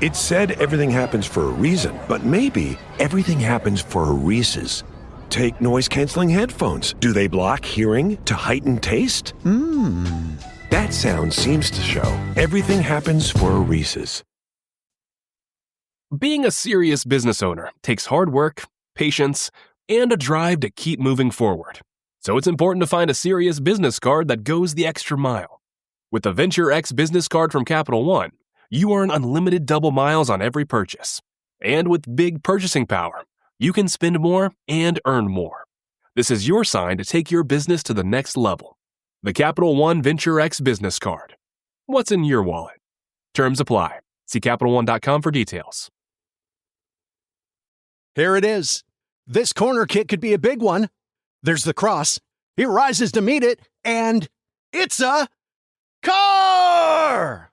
It said everything happens for a reason, but maybe everything happens for a Reese's. Take noise-canceling headphones. Do they block hearing to heighten taste? That sound seems to show everything happens for a Reese's. Being a serious business owner takes hard work, patience, and a drive to keep moving forward. So it's important to find a serious business card that goes the extra mile. With the Venture X business card from Capital One, you earn unlimited double miles on every purchase. And with big purchasing power, you can spend more and earn more. This is your sign to take your business to the next level. The Capital One Venture X business card. What's in your wallet? Terms apply. See CapitalOne.com for details. Here it is. This corner kick could be a big one. There's the cross. He rises to meet it, and it's a car!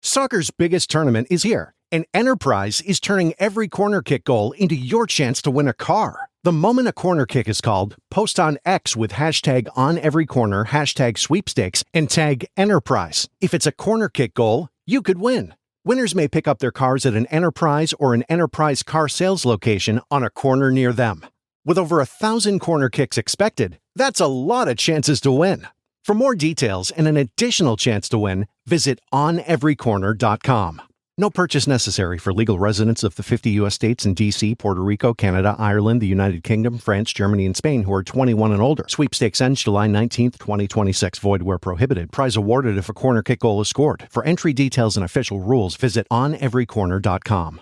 Soccer's biggest tournament is here, and Enterprise is turning every corner kick goal into your chance to win a car. The moment a corner kick is called, post on X with hashtag #OnEveryCorner, hashtag sweepstakes, and tag Enterprise. If it's a corner kick goal, you could win. Winners may pick up their cars at an Enterprise or an Enterprise car sales location on a corner near them. With over 1,000 corner kicks expected, that's a lot of chances to win. For more details and an additional chance to win, visit oneverycorner.com. No purchase necessary for legal residents of the 50 U.S. states and D.C., Puerto Rico, Canada, Ireland, the United Kingdom, France, Germany, and Spain who are 21 and older. Sweepstakes ends July 19th, 2026. Void where prohibited. Prize awarded if a corner kick goal is scored. For entry details and official rules, visit oneverycorner.com.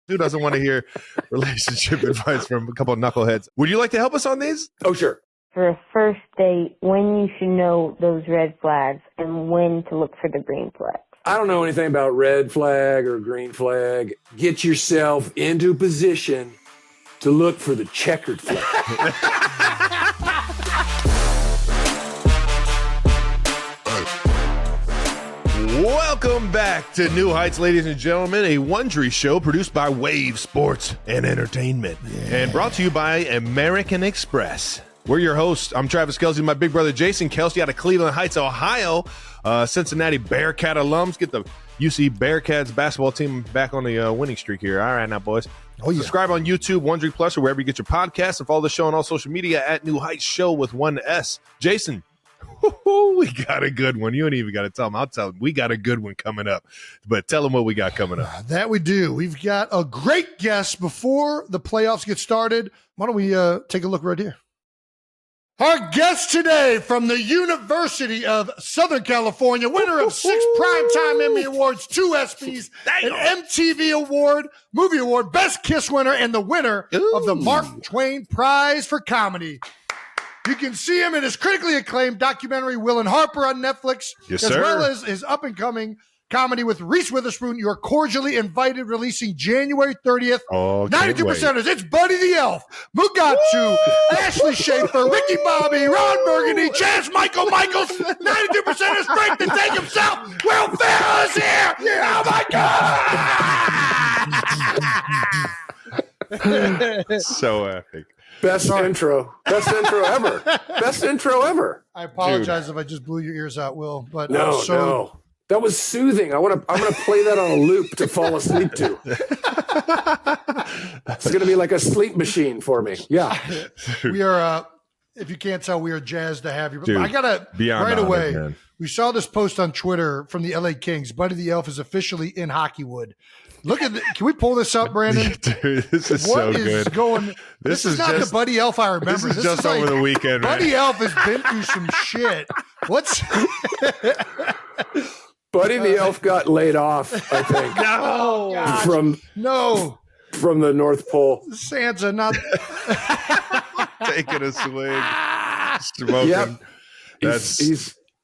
Who doesn't want to hear relationship advice from a couple of knuckleheads? Would you like to help us on these? Oh, sure. For a first date, when you should know those red flags and when to look for the green flags. I don't know anything about red flag or green flag. Get yourself into position to look for the checkered flag. Welcome back to New Heights, ladies and gentlemen, a Wondery show produced by Wave Sports and Entertainment and brought to you by American Express. We're your hosts. I'm Travis Kelsey, my big brother Jason Kelsey out of Cleveland Heights, Ohio. Cincinnati Bearcat alums. Get the UC Bearcats basketball team back on the winning streak here. All right now, boys. Oh, yeah. Subscribe on YouTube, Wondery Plus, or wherever you get your podcasts, and follow the show on all social media at New Heights Show with one S. Jason, we got a good one. You ain't even got to tell them. I'll tell them. We got a good one coming up. But tell them what we got coming up. That we do. We've got a great guest before the playoffs get started. Why don't we take a look right here? Our guest today from the University of Southern California, winner of 6 Primetime Emmy Awards, 2 ESPYs, an MTV Award, Movie Award, Best Kiss winner, and the winner of the Mark Twain Prize for Comedy. You can see him in his critically acclaimed documentary, Will and Harper, on Netflix, yes, as sir. well as his up-and-coming comedy with Reese Witherspoon. You're cordially invited, releasing January 30th. Oh, 92%ers. It's Buddy the Elf, Mugatu, Ashley Schaefer, Ricky Bobby, Ron Burgundy, Chaz Michaels. 92%ers break to take himself. Will Ferrell is here. Yeah. Oh, my God. So epic. Best intro ever. Best intro ever. I apologize if I just blew your ears out, Will. But No. That was soothing. I'm gonna play that on a loop to fall asleep to. It's gonna be like a sleep machine for me. Yeah. We are if you can't tell, we are jazzed to have you. But Dude, I gotta beyond right away. man. We saw this post on Twitter from the LA Kings. Buddy the Elf is officially in Hockeywood. Look at can we pull this up, Brandon? Dude, this is What so is good. going? This is not just, the Buddy Elf I remember. This is just over the weekend, man. Buddy Elf has been through some shit. What's Buddy the Elf got laid off, I think. From the North Pole. Santa not Taking a swig, smoking. Yep.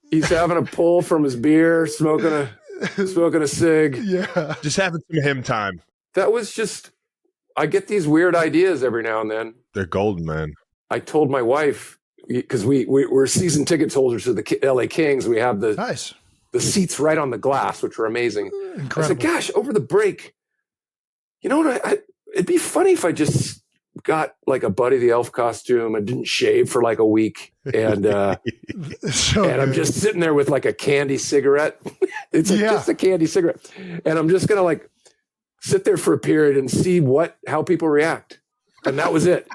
He's having a pull from his beer, smoking a cig. Yeah. Just having some him time. That was just, I get these weird ideas every now and then. They're golden, man. I told my wife, because we're season ticket holders to the LA Kings. We have the seats right on the glass, which are amazing. Incredible. I said, gosh, over the break, you know what? It'd be funny if I just got like a Buddy the Elf costume and didn't shave for like a week. And and I'm just sitting there with like a candy cigarette. It's just a candy cigarette. And I'm just going to like sit there for a period and see how people react. And that was it.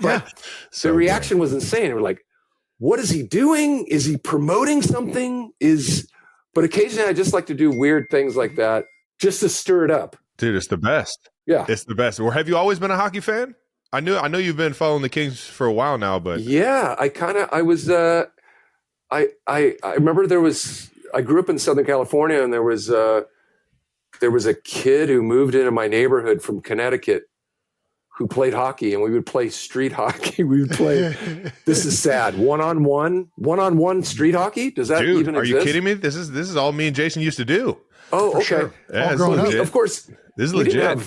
But the reaction was insane. We're like, what is he doing? Is he promoting something? But occasionally I just like to do weird things like that just to stir it up. Dude, it's the best. Yeah. It's the best. Or have you always been a hockey fan? I know you've been following the Kings for a while now, but yeah, I remember I grew up in Southern California, and there was a kid who moved into my neighborhood from Connecticut who played hockey, and we would play street hockey. We would play, this is sad, one-on-one street hockey. Does that even exist? Are you kidding me? This is all me and Jason used to do. Oh, okay. Sure. Yeah, Of course, this is legit.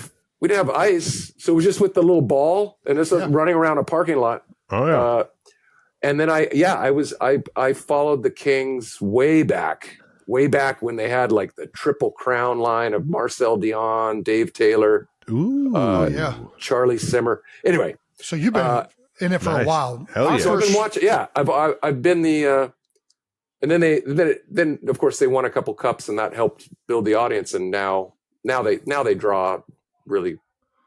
We didn't have ice, so it was just with the little ball and just running around a parking lot. Oh yeah. And then I followed the Kings way back when they had like the Triple Crown line of Marcel Dion, Dave Taylor, Charlie Simmer. Anyway, so you've been in it for a while. Hell yeah. So I've been watching. Yeah, I've been the. And then of course they won a couple cups, and that helped build the audience. And now they draw really.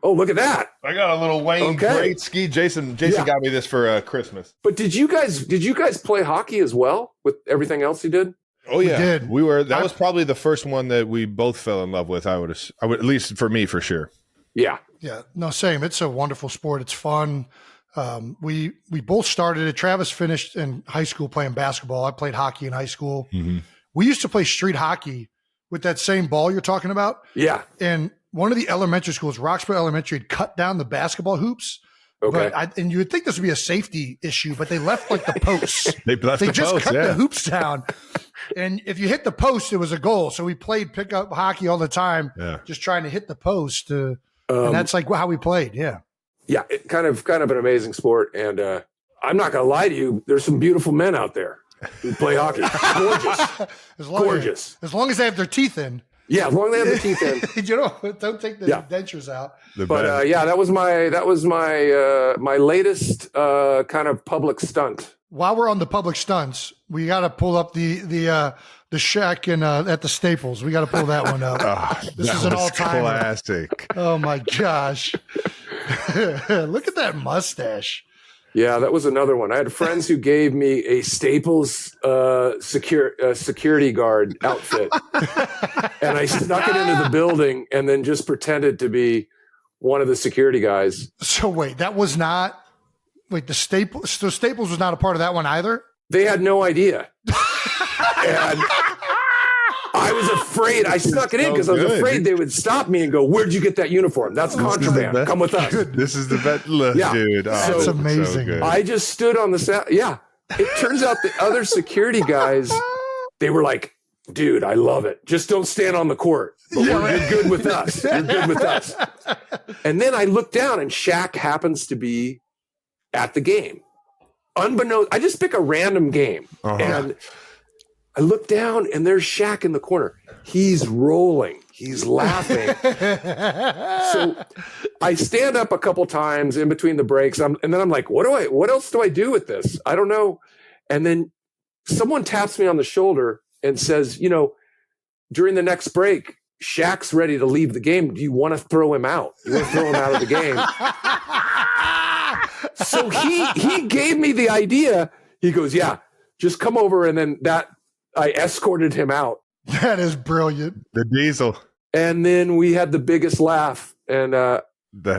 Oh, look at that! I got a little Wayne great ski. Jason got me this for Christmas. But did you guys play hockey as well with everything else you did? Oh yeah, we did. That was probably the first one that we both fell in love with. I would at least for me for sure. Yeah. Yeah. No, same. It's a wonderful sport. It's fun. We both started it. Travis finished in high school playing basketball. I played hockey in high school. Mm-hmm. We used to play street hockey with that same ball you're talking about. Yeah. And one of the elementary schools, Roxborough Elementary, had cut down the basketball hoops. Okay. And you would think this would be a safety issue, but they left like the posts. They just cut the hoops down. And if you hit the post, it was a goal. So we played pickup hockey all the time, just trying to hit the post. And that's like how we played. Yeah. Yeah. Kind of an amazing sport. And I'm not going to lie to you. There's some beautiful men out there who play hockey. Gorgeous. As long as they have their teeth in. Yeah, as long as they have the teeth in. Don't take the dentures out. But that was my latest kind of public stunt. While we're on the public stunts, we got to pull up the Shaq at the Staples. We got to pull that one up. This is an all-time classic. Oh my gosh! Look at that mustache. Yeah, that was another one. I had friends who gave me a Staples security guard outfit, and I snuck it into the building and then just pretended to be one of the security guys. So wait, that was not the Staples. So Staples was not a part of that one either. They had no idea, and I was afraid. I snuck it in because I was afraid they would stop me and go, "Where'd you get that uniform? That's contraband. Come with us." This is the best look, dude. Oh, that's amazing. So I just stood on the side. Yeah. It turns out the other security guys, they were like, "Dude, I love it. Just don't stand on the court. But you're good with us. You're good with us." And then I look down, and Shaq happens to be at the game. Unbeknownst, I just pick a random game, and I look down, and there's Shaq in the corner. He's rolling. He's laughing. So I stand up a couple times in between the breaks, and then I'm like, what else do I do with this? I don't know. And then someone taps me on the shoulder and says, during the next break, Shaq's ready to leave the game. Do you want to throw him out? You want to throw him out of the game? So he gave me the idea. He goes, "Yeah, just come over." And then I escorted him out. That is brilliant. The diesel. And then we had the biggest laugh. And that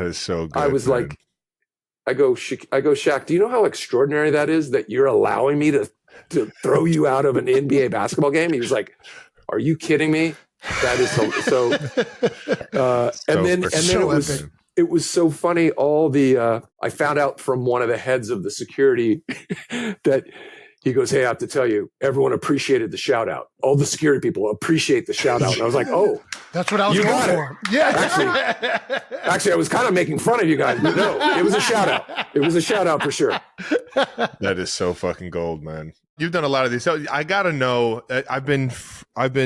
is so good. I was like, I go, "Shaq, do you know how extraordinary that is that you're allowing me to throw you out of an NBA basketball game?" He was like, "Are you kidding me?" That is so. And then it was so funny. I found out from one of the heads of the security that he goes, "Hey, I have to tell you, everyone appreciated the shout out. All the security people appreciate the shout out." And I was like, "Oh, that's what I was going for." Yeah. Actually, I was kind of making fun of you guys, but no, it was a shout out. It was a shout out for sure. That is so fucking gold, man. You've done a lot of these. So I got to know, I've been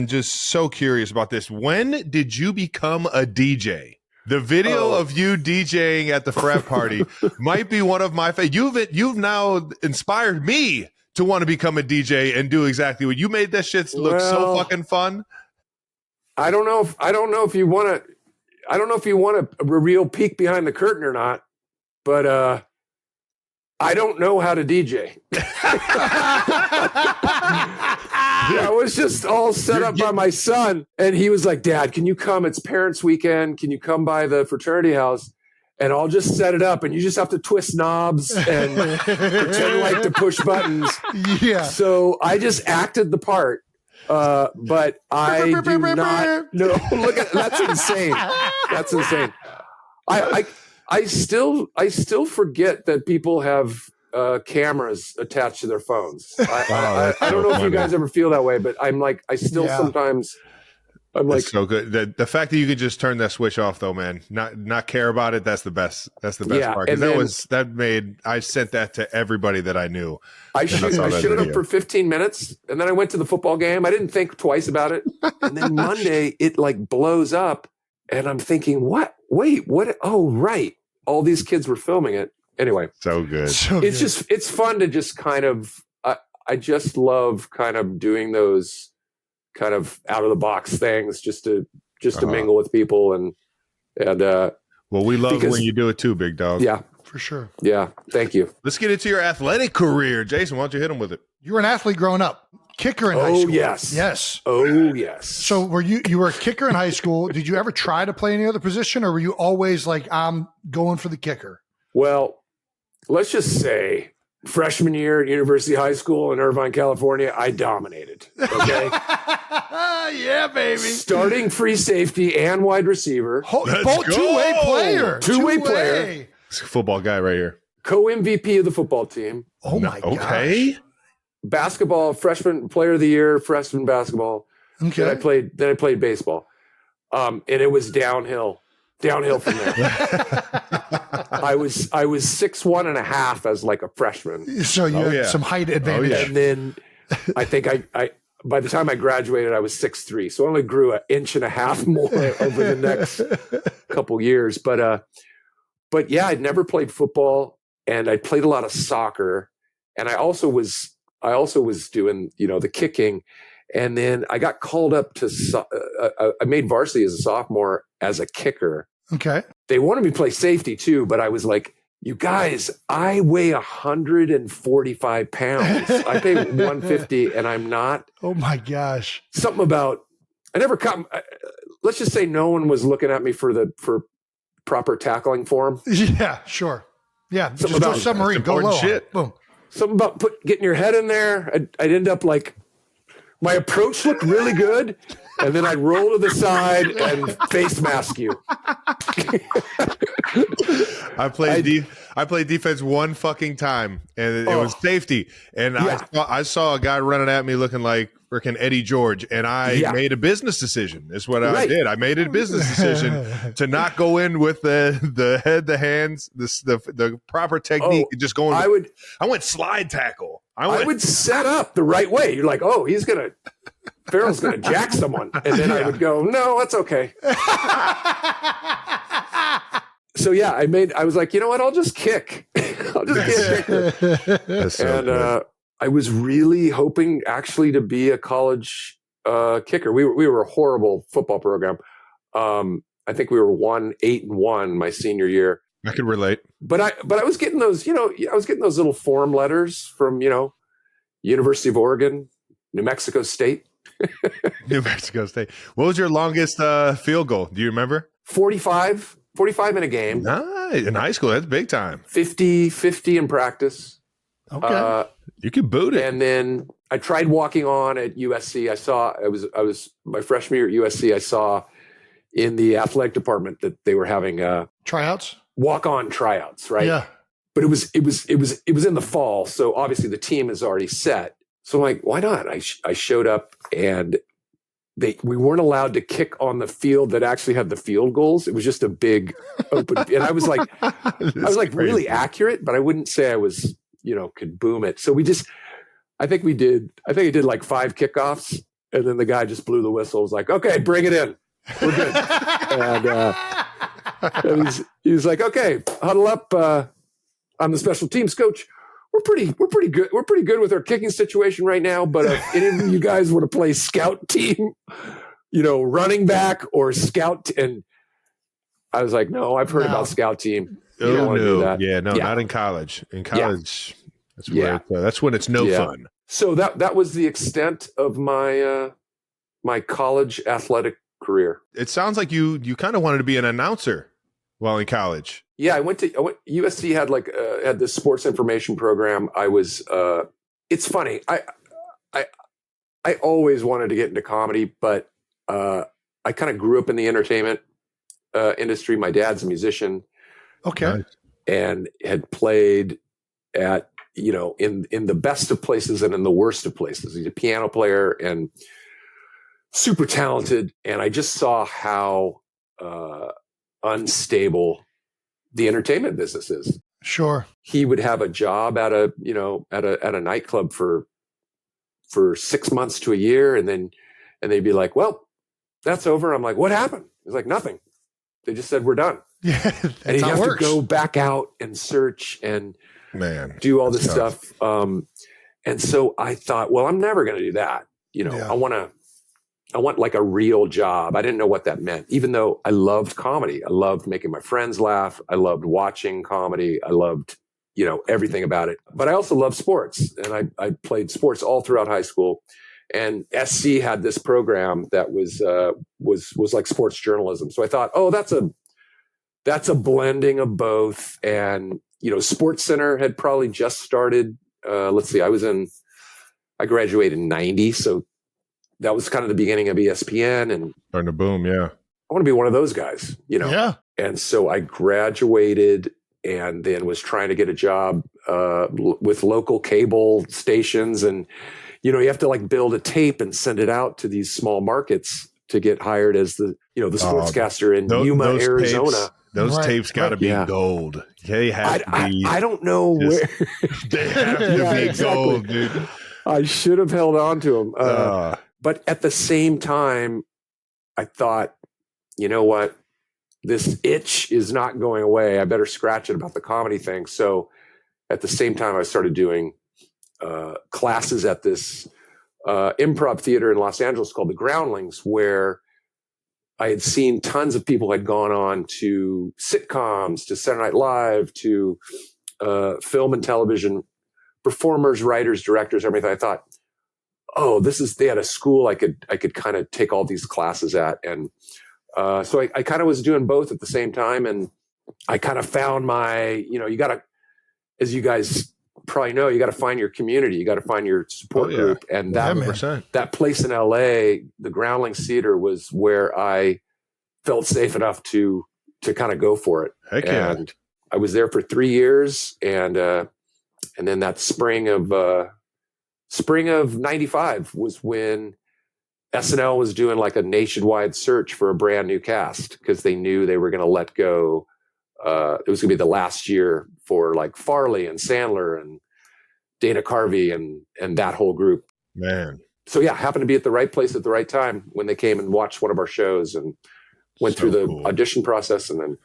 just so curious about this. When did you become a DJ? The video of you DJing at the frat party might be one of my favorite. You've now inspired me to want to become a DJ and do exactly what you made. That shit look so fucking fun. I don't know if you want to. I don't know if you want a real peek behind the curtain or not, but I don't know how to DJ. I was just all set up by my son, and he was like, "Dad, can you come? It's parents' weekend. Can you come by the fraternity house? And I'll just set it up, and you just have to twist knobs and pretend like to push buttons." Yeah. So I just acted the part. But I do not. No, look at that's insane. That's insane. I still forget that people have cameras attached to their phones. I don't know if you guys ever feel that way, but I'm like, I still sometimes. I'm like, that's so good. The fact that you could just turn that switch off, though, man, not care about it. That's the best. That's the best part. Because I sent that to everybody that I knew. I showed it up for 15 minutes, and then I went to the football game. I didn't think twice about it, and then Monday it like blows up, and I'm thinking, what? Wait, what? Oh, right. All these kids were filming it. Anyway, so good. It's fun to just kind of. I just love kind of doing those kind of out of the box things just to mingle with people and well, we love when you do it too, big dog. Yeah, for sure. Yeah, thank you. Let's get into your athletic career, Jason. Why don't you hit him with it? You were an athlete growing up, kicker in high school. Yes. Oh yes. So were you were a kicker in high school? Did you ever try to play any other position, or were you always like, I'm going for the kicker? Well, let's just say freshman year at University High School in Irvine, California, I dominated. Okay. Yeah, baby. Starting free safety and wide receiver. Both two-way player. Two-way player. Football guy right here. Co-MVP of the football team. Oh my god. Okay. Basketball, freshman player of the year, freshman basketball. Okay. Then I played baseball. And it was downhill from there. I was 6'1.5" as like a freshman. So you had some height advantage. And then I think I by the time I graduated, I was 6'3", so I only grew 1.5 inches more over the next couple years. But yeah, I'd never played football, and I played a lot of soccer, and I also was doing the kicking, and then I got called up to I made varsity as a sophomore as a kicker. Okay. They wanted me to play safety too, but I was like, you guys, I weigh 145 pounds. I pay 150 and I'm not. Oh my gosh. Something about, I never come. Let's just say no one was looking at me for proper tackling form. Yeah, sure. Yeah. Something just about go submarine, go low. Shit. Boom. Something about getting your head in there. I'd end up like, my approach looked really good, and then I'd roll to the side and face mask you. I played defense one fucking time, and it was safety. And I saw a guy running at me looking like freaking Eddie George, and I made a business decision. That's what I did. I made a business decision to not go in with the head, the hands, the proper technique, and just going. I went slide tackle. I would set up the right way. You're like, oh, Ferrell's gonna jack someone, and then I would go, no, that's okay. So yeah, I was like, you know what? I'll just kick. I'll just get kicker. And I was really hoping actually to be a college kicker. We were a horrible football program. I think we were 8-1 my senior year. I could relate. But I was getting those, I was getting those little form letters from, University of Oregon, New Mexico State. New Mexico State. What was your longest field goal? Do you remember? 45 in a game. Nice. In high school, that's big time. 50 in practice. Okay. You could boot it. And then I tried walking on at USC. I was my freshman year at USC. I saw in the athletic department that they were having tryouts, walk-on tryouts, right? Yeah. But it was in the fall, so obviously the team is already set. So I'm like, why not? I showed up, and we weren't allowed to kick on the field that actually had the field goals. It was just a big open, and I was like really accurate, but I wouldn't say I was, could boom it. So I think I did like 5 kickoffs, and then the guy just blew the whistle. Was like, okay, bring it in. We're good. And he was like, okay, huddle up. I'm the special teams coach. We're pretty good. We're pretty good with our kicking situation right now. But if any of you guys want to play scout team, running back or scout, and I was like, no, I've heard about scout team. You Oh, don't want to do that. Yeah, no, not in college. In college, that's where that's when it's no fun. So that was the extent of my my college athletic career. It sounds like you kind of wanted to be an announcer while in college. Yeah, I went USC had had this sports information program. I was it's funny. I always wanted to get into comedy, but I kind of grew up in the entertainment industry. My dad's a musician. Okay. And had played at, in the best of places and in the worst of places. He's a piano player and super talented. And I just saw how unstable the entertainment business is. Sure. He would have a job at a nightclub for 6 months to a year. And they'd be like, well, that's over. I'm like, what happened? He's like, nothing. They just said, we're done. Yeah. And he'd have to go back out and search and do all this stuff. And so I thought, well, I'm never going to do that. I want like a real job. I didn't know what that meant, even though I loved comedy. I loved making my friends laugh. I loved watching comedy. I loved, everything about it. But I also loved sports, and I played sports all throughout high school. And SC had this program that was like sports journalism. So I thought, oh, that's a blending of both. And, Sports Center had probably just started. Let's see, I graduated in 90. So that was kind of the beginning of ESPN and starting to boom. Yeah. I want to be one of those guys, Yeah. And so I graduated and then was trying to get a job with local cable stations. And, you have to build a tape and send it out to these small markets to get hired as the sportscaster in Yuma, Arizona. Those tapes got to be gold. They have to be. I don't know where. They have to be gold, dude. I should have held on to them. But at the same time, I thought, you know what? This itch is not going away. I better scratch it about the comedy thing. So at the same time, I started doing classes at this improv theater in Los Angeles called the Groundlings, where I had seen tons of people had gone on to sitcoms, to Saturday Night Live, to film and television performers, writers, directors, everything. I thought, oh, they had a school I could kind of take all these classes at. And so I kind of was doing both at the same time. And I kind of found my, you got to, as you guys probably know, you got to find your community. You got to find your support group. And that place in LA, the Groundlings Theater, was where I felt safe enough to kind of go for it. Heck and I was there for 3 years. And then that spring of 95 was when SNL was doing like a nationwide search for a brand new cast, because they knew they were going to let go. It was going to be the last year for like Farley and Sandler and Dana Carvey and that whole group. Man. So yeah, happened to be at the right place at the right time when they came and watched one of our shows and went through the audition process. And then,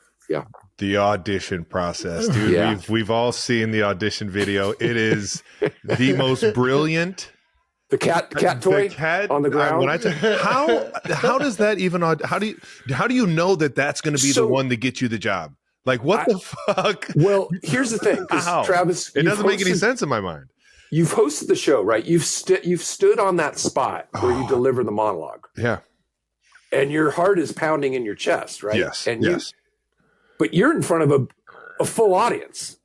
the audition process, dude. Yeah. We've all seen the audition video. It is the most brilliant. The cat toy on the ground. When how does that even? How do you know that that's going to be the one to get you the job? Like, what the fuck? Well, here's the thing, Travis. It doesn't make any sense in my mind. You've hosted the show, right? You've stood on that spot where you deliver the monologue. Yeah. And your heart is pounding in your chest, right? Yes. But you're in front of a full audience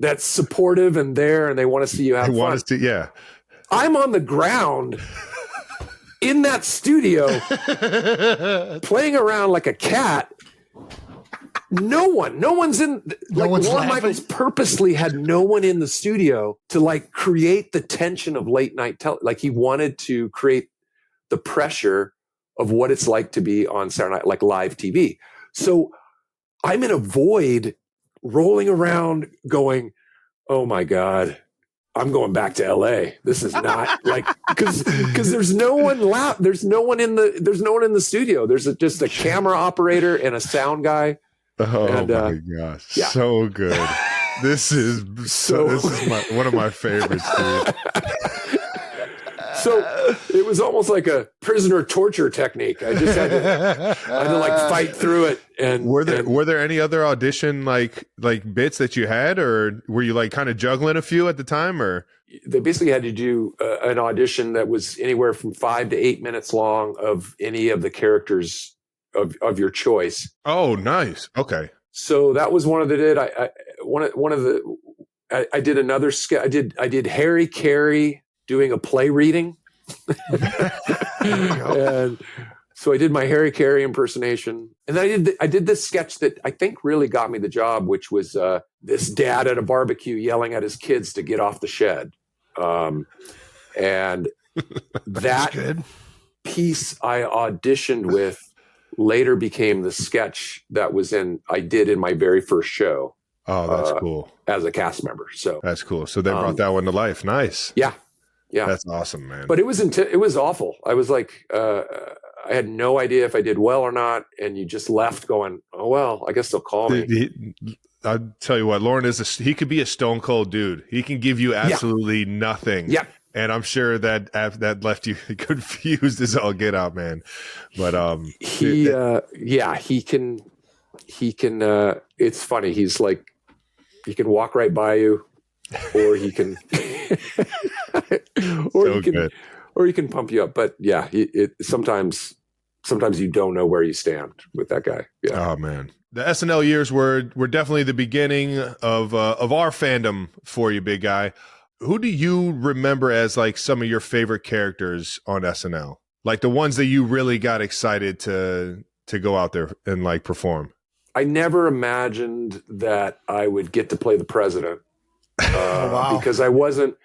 that's supportive and there, and they want to see you have fun. Want us to, I'm on the ground in that studio playing around like a cat. No one's in. Lorne Michaels purposely had no one in the studio to create the tension of late night he wanted to create the pressure of what it's like to be on Saturday Night, like live TV. So I'm in a void, rolling around, going, "Oh my God, I'm going back to LA. This is not because there's no one loud. There's no one in the studio. There's just a camera operator and a sound guy." Oh my gosh. So good. This is one of my favorites, dude. So it was almost like a prisoner torture technique. I just had to like fight through it. And were there any other audition like bits that you had, or were you like kind of juggling a few at the time, or? They basically had to do an audition that was anywhere from 5 to 8 minutes long of any of the characters of your choice. Oh, nice. Okay. So that was one of the I did another sketch. I did Harry Carey doing a play reading. And so I did my Harry Carey impersonation. And then I did this sketch that I think really got me the job, which was this dad at a barbecue yelling at his kids to get off the shed. And that piece I auditioned with later became the sketch that I did in my very first show. Oh, that's cool. As a cast member. So that's cool. So they brought that one to life. Nice. Yeah. Yeah. That's awesome, man. But it was awful. I was like, I had no idea if I did well or not. And you just left going, oh, well, I guess they'll call me. I'll tell you what, Lauren he could be a stone cold dude. He can give you absolutely nothing. Yeah. And I'm sure that left you confused as all get out, man. But he can it's funny. He's like, he can walk right by you, or he can or he can pump you up. But yeah, sometimes you don't know where you stand with that guy. Yeah. Oh man. The SNL years were definitely the beginning of our fandom for you, big guy. Who do you remember as like some of your favorite characters on SNL? Like the ones that you really got excited to go out there and like perform? I never imagined that I would get to play the president because I wasn't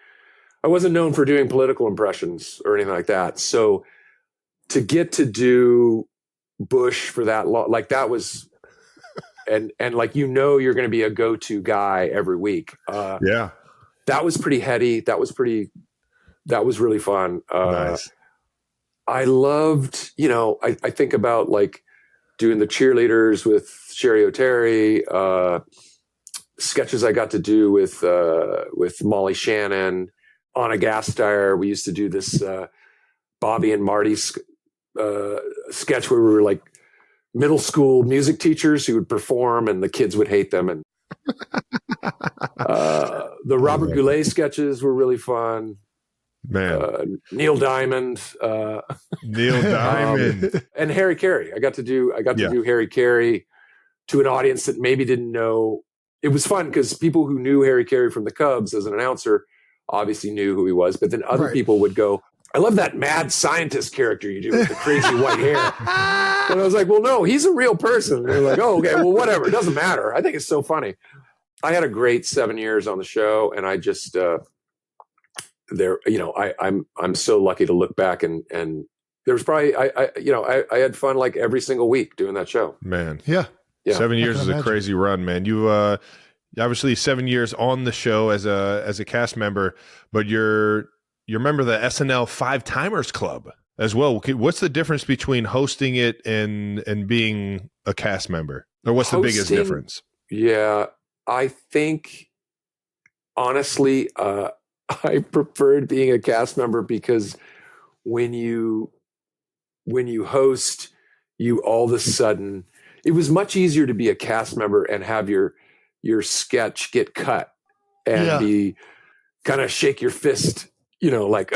known for doing political impressions or anything like that. So to get to do Bush for that long, like that was, and like, you're going to be a go-to guy every week. Yeah. That was pretty heady. That was really fun. Nice. I loved, I think about like doing the cheerleaders with Sherry O'Terry, sketches I got to do with Molly Shannon, Anna Gasteyer. We used to do this Bobby and Marty sketch where we were like middle school music teachers who would perform and the kids would hate them. And the Robert Goulet sketches were really fun. Man, Neil Diamond, and Harry Carey. I got to do Harry Carey to an audience that maybe didn't know. It was fun because people who knew Harry Carey from the Cubs as an announcer obviously knew who he was, but then other people would go, "I love that mad scientist character you do with the crazy white hair." And I was like, "Well, no, he's a real person." And they're like, "Oh, okay, well, whatever. It doesn't matter." I think it's so funny. I had a great 7 years on the show, and I just I'm so lucky to look back and there was probably I had fun like every single week doing that show. Man, yeah. 7 years is a crazy run, man. You obviously 7 years on the show as a cast member, but you're a member of the SNL 5-Timers Club as well. What's the difference between hosting it and being a cast member, or what's the biggest difference? Yeah, I think honestly, I preferred being a cast member because when you host, you all of a sudden, it was much easier to be a cast member and have your sketch get cut and be kind of shake your fist, like,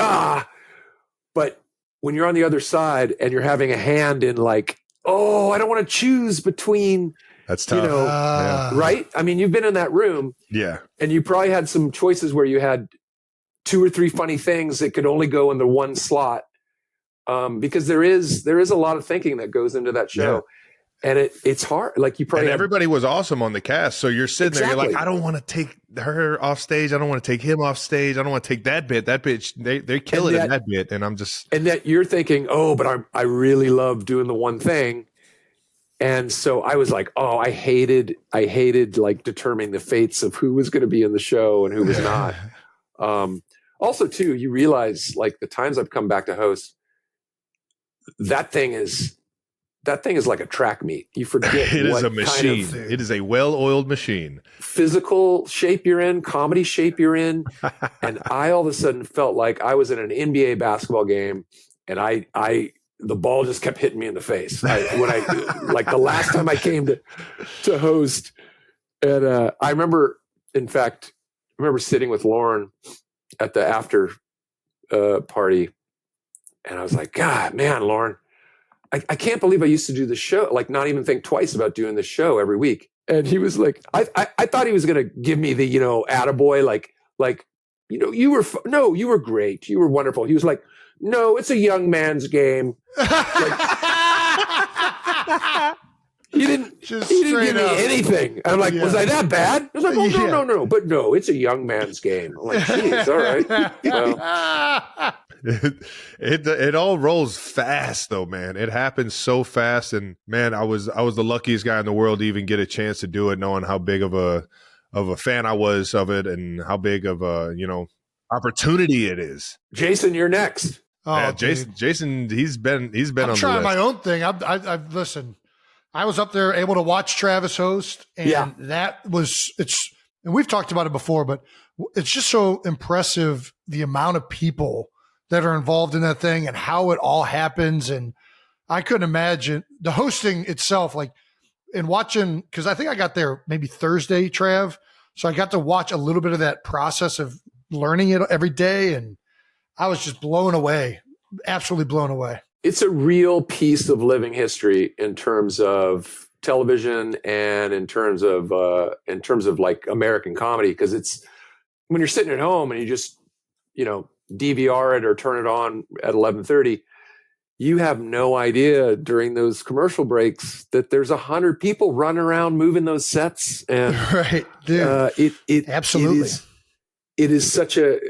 but when you're on the other side and you're having a hand in like, oh, I don't want to choose between, that's tough. Right? I mean, you've been in that room. Yeah. And you probably had some choices where you had 2 or 3 funny things that could only go in the one slot. Because there is a lot of thinking that goes into that show. Yeah. And it's hard. Like you probably everybody was awesome on the cast. So you're sitting there, you're like, I don't want to take her off stage. I don't want to take him off stage. I don't want to take that bit. That bit, they kill it in that bit. And I'm just. And that you're thinking, oh, but I really love doing the one thing. And so I was like, oh, I hated like determining the fates of who was going to be in the show and who was not. Also too, you realize like the times I've come back to host, that thing is that thing is like a track meet. You forget It is what a machine. kind of It is a well-oiled machine. physical shape you're in, comedy shape you're in. And I all of a sudden felt like I was in an NBA basketball game, and the ball just kept hitting me in the face. Like the last time I came to host, and I remember sitting with Lauren at the after party, and I was like, God, man, Lauren, I can't believe I used to do the show, like not even think twice about doing the show every week. And he was like, I thought he was going to give me the, attaboy, like, you were great. You were wonderful. He was like, no, it's a young man's game. Like, he didn't give me anything. I'm like, was I that bad? I was like, oh, no. But no, it's a young man's game. I'm like, geez, all right. Well. It all rolls fast though, man. It happens so fast, and man, I was the luckiest guy in the world to even get a chance to do it, knowing how big of a fan I was of it, and how big of a opportunity it is. Jason, you're next. Oh, yeah, dude. Jason, he's been I'm on trying the list. my own thing. I've listen. I was up there able to watch Travis host, and and we've talked about it before, but it's just so impressive the amount of people that are involved in that thing and how it all happens. And I couldn't imagine the hosting itself, like, and watching, because I think I got there maybe Thursday, Trav. So I got to watch a little bit of that process of learning it every day. And I was just blown away, absolutely blown away. It's a real piece of living history in terms of television and in terms of like American comedy. Cause it's when you're sitting at home and you just, DVR it or turn it on at 11:30, you have no idea during those commercial breaks that there's 100 people running around moving those sets. And right, dude. It absolutely. It is such a.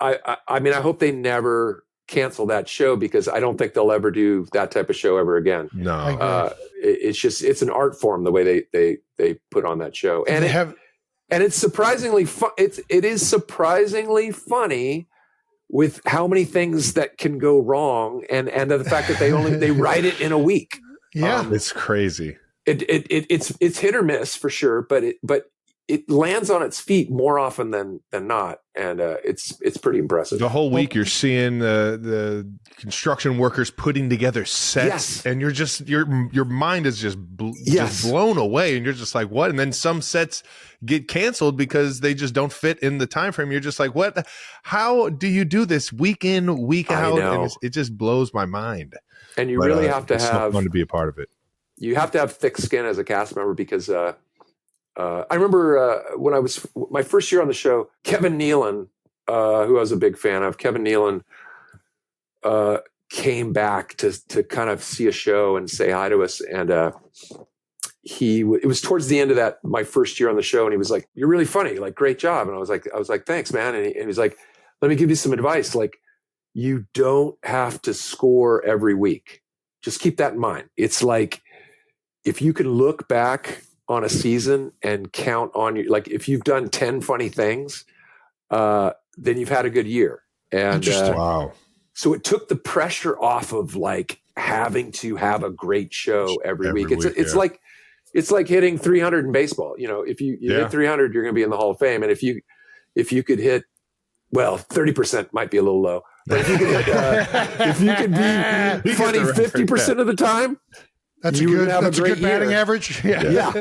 I mean, I hope they never cancel that show, because I don't think they'll ever do that type of show ever again. No, it's an art form the way they put on that show, and it's surprisingly fun. It is surprisingly funny with how many things that can go wrong, and the fact that they write it in a week. Yeah, it's crazy. It's hit or miss for sure, but it lands on its feet more often than not, and it's pretty impressive. The whole week you're seeing the construction workers putting together sets, and you're just your mind is just blown away, and you're just like, what? And then some sets get canceled because they just don't fit in the time frame. You're just like, what? How do you do this week in, week out? And it just blows my mind. And you really have to have so fun to be a part of it. You have to have thick skin as a cast member, because I remember when I was my first year on the show, Kevin Nealon, who I was a big fan of, Kevin Nealon came back to kind of see a show and say hi to us. And it was towards the end of my first year on the show, and he was like, "You're really funny, like great job." And I was like, "Thanks, man." And he was like, "Let me give you some advice. Like, you don't have to score every week. Just keep that in mind. It's like, if you can look back on a season and count on you, like if you've done 10 funny things, then you've had a good year." And wow. So it took the pressure off of like having to have a great show every week. It's like hitting 300 in baseball. If you hit 300, you're going to be in the Hall of Fame. And if you could hit, well, 30% might be a little low, but if you could hit, if you could be funny 50% of the time, that's a good batting average. Yeah.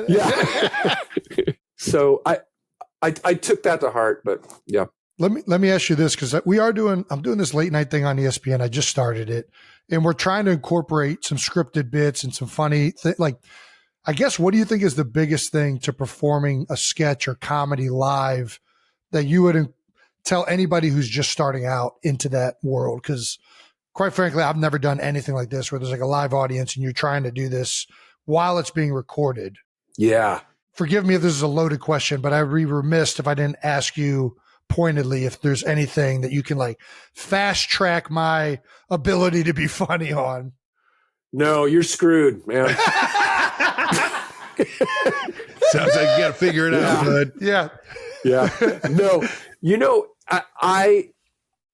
So I took that to heart, but yeah. Let me ask you this, because I'm doing this late night thing on ESPN. I just started it, and we're trying to incorporate some scripted bits and some funny like, I guess, what do you think is the biggest thing to performing a sketch or comedy live that you would tell anybody who's just starting out into that world? Because quite frankly, I've never done anything like this where there's like a live audience and you're trying to do this while it's being recorded. Yeah. Forgive me if this is a loaded question, but I'd be remiss if I didn't ask you pointedly if there's anything that you can like fast track my ability to be funny on. No, you're screwed, man. Sounds like you got to figure it out, bud. Yeah. No,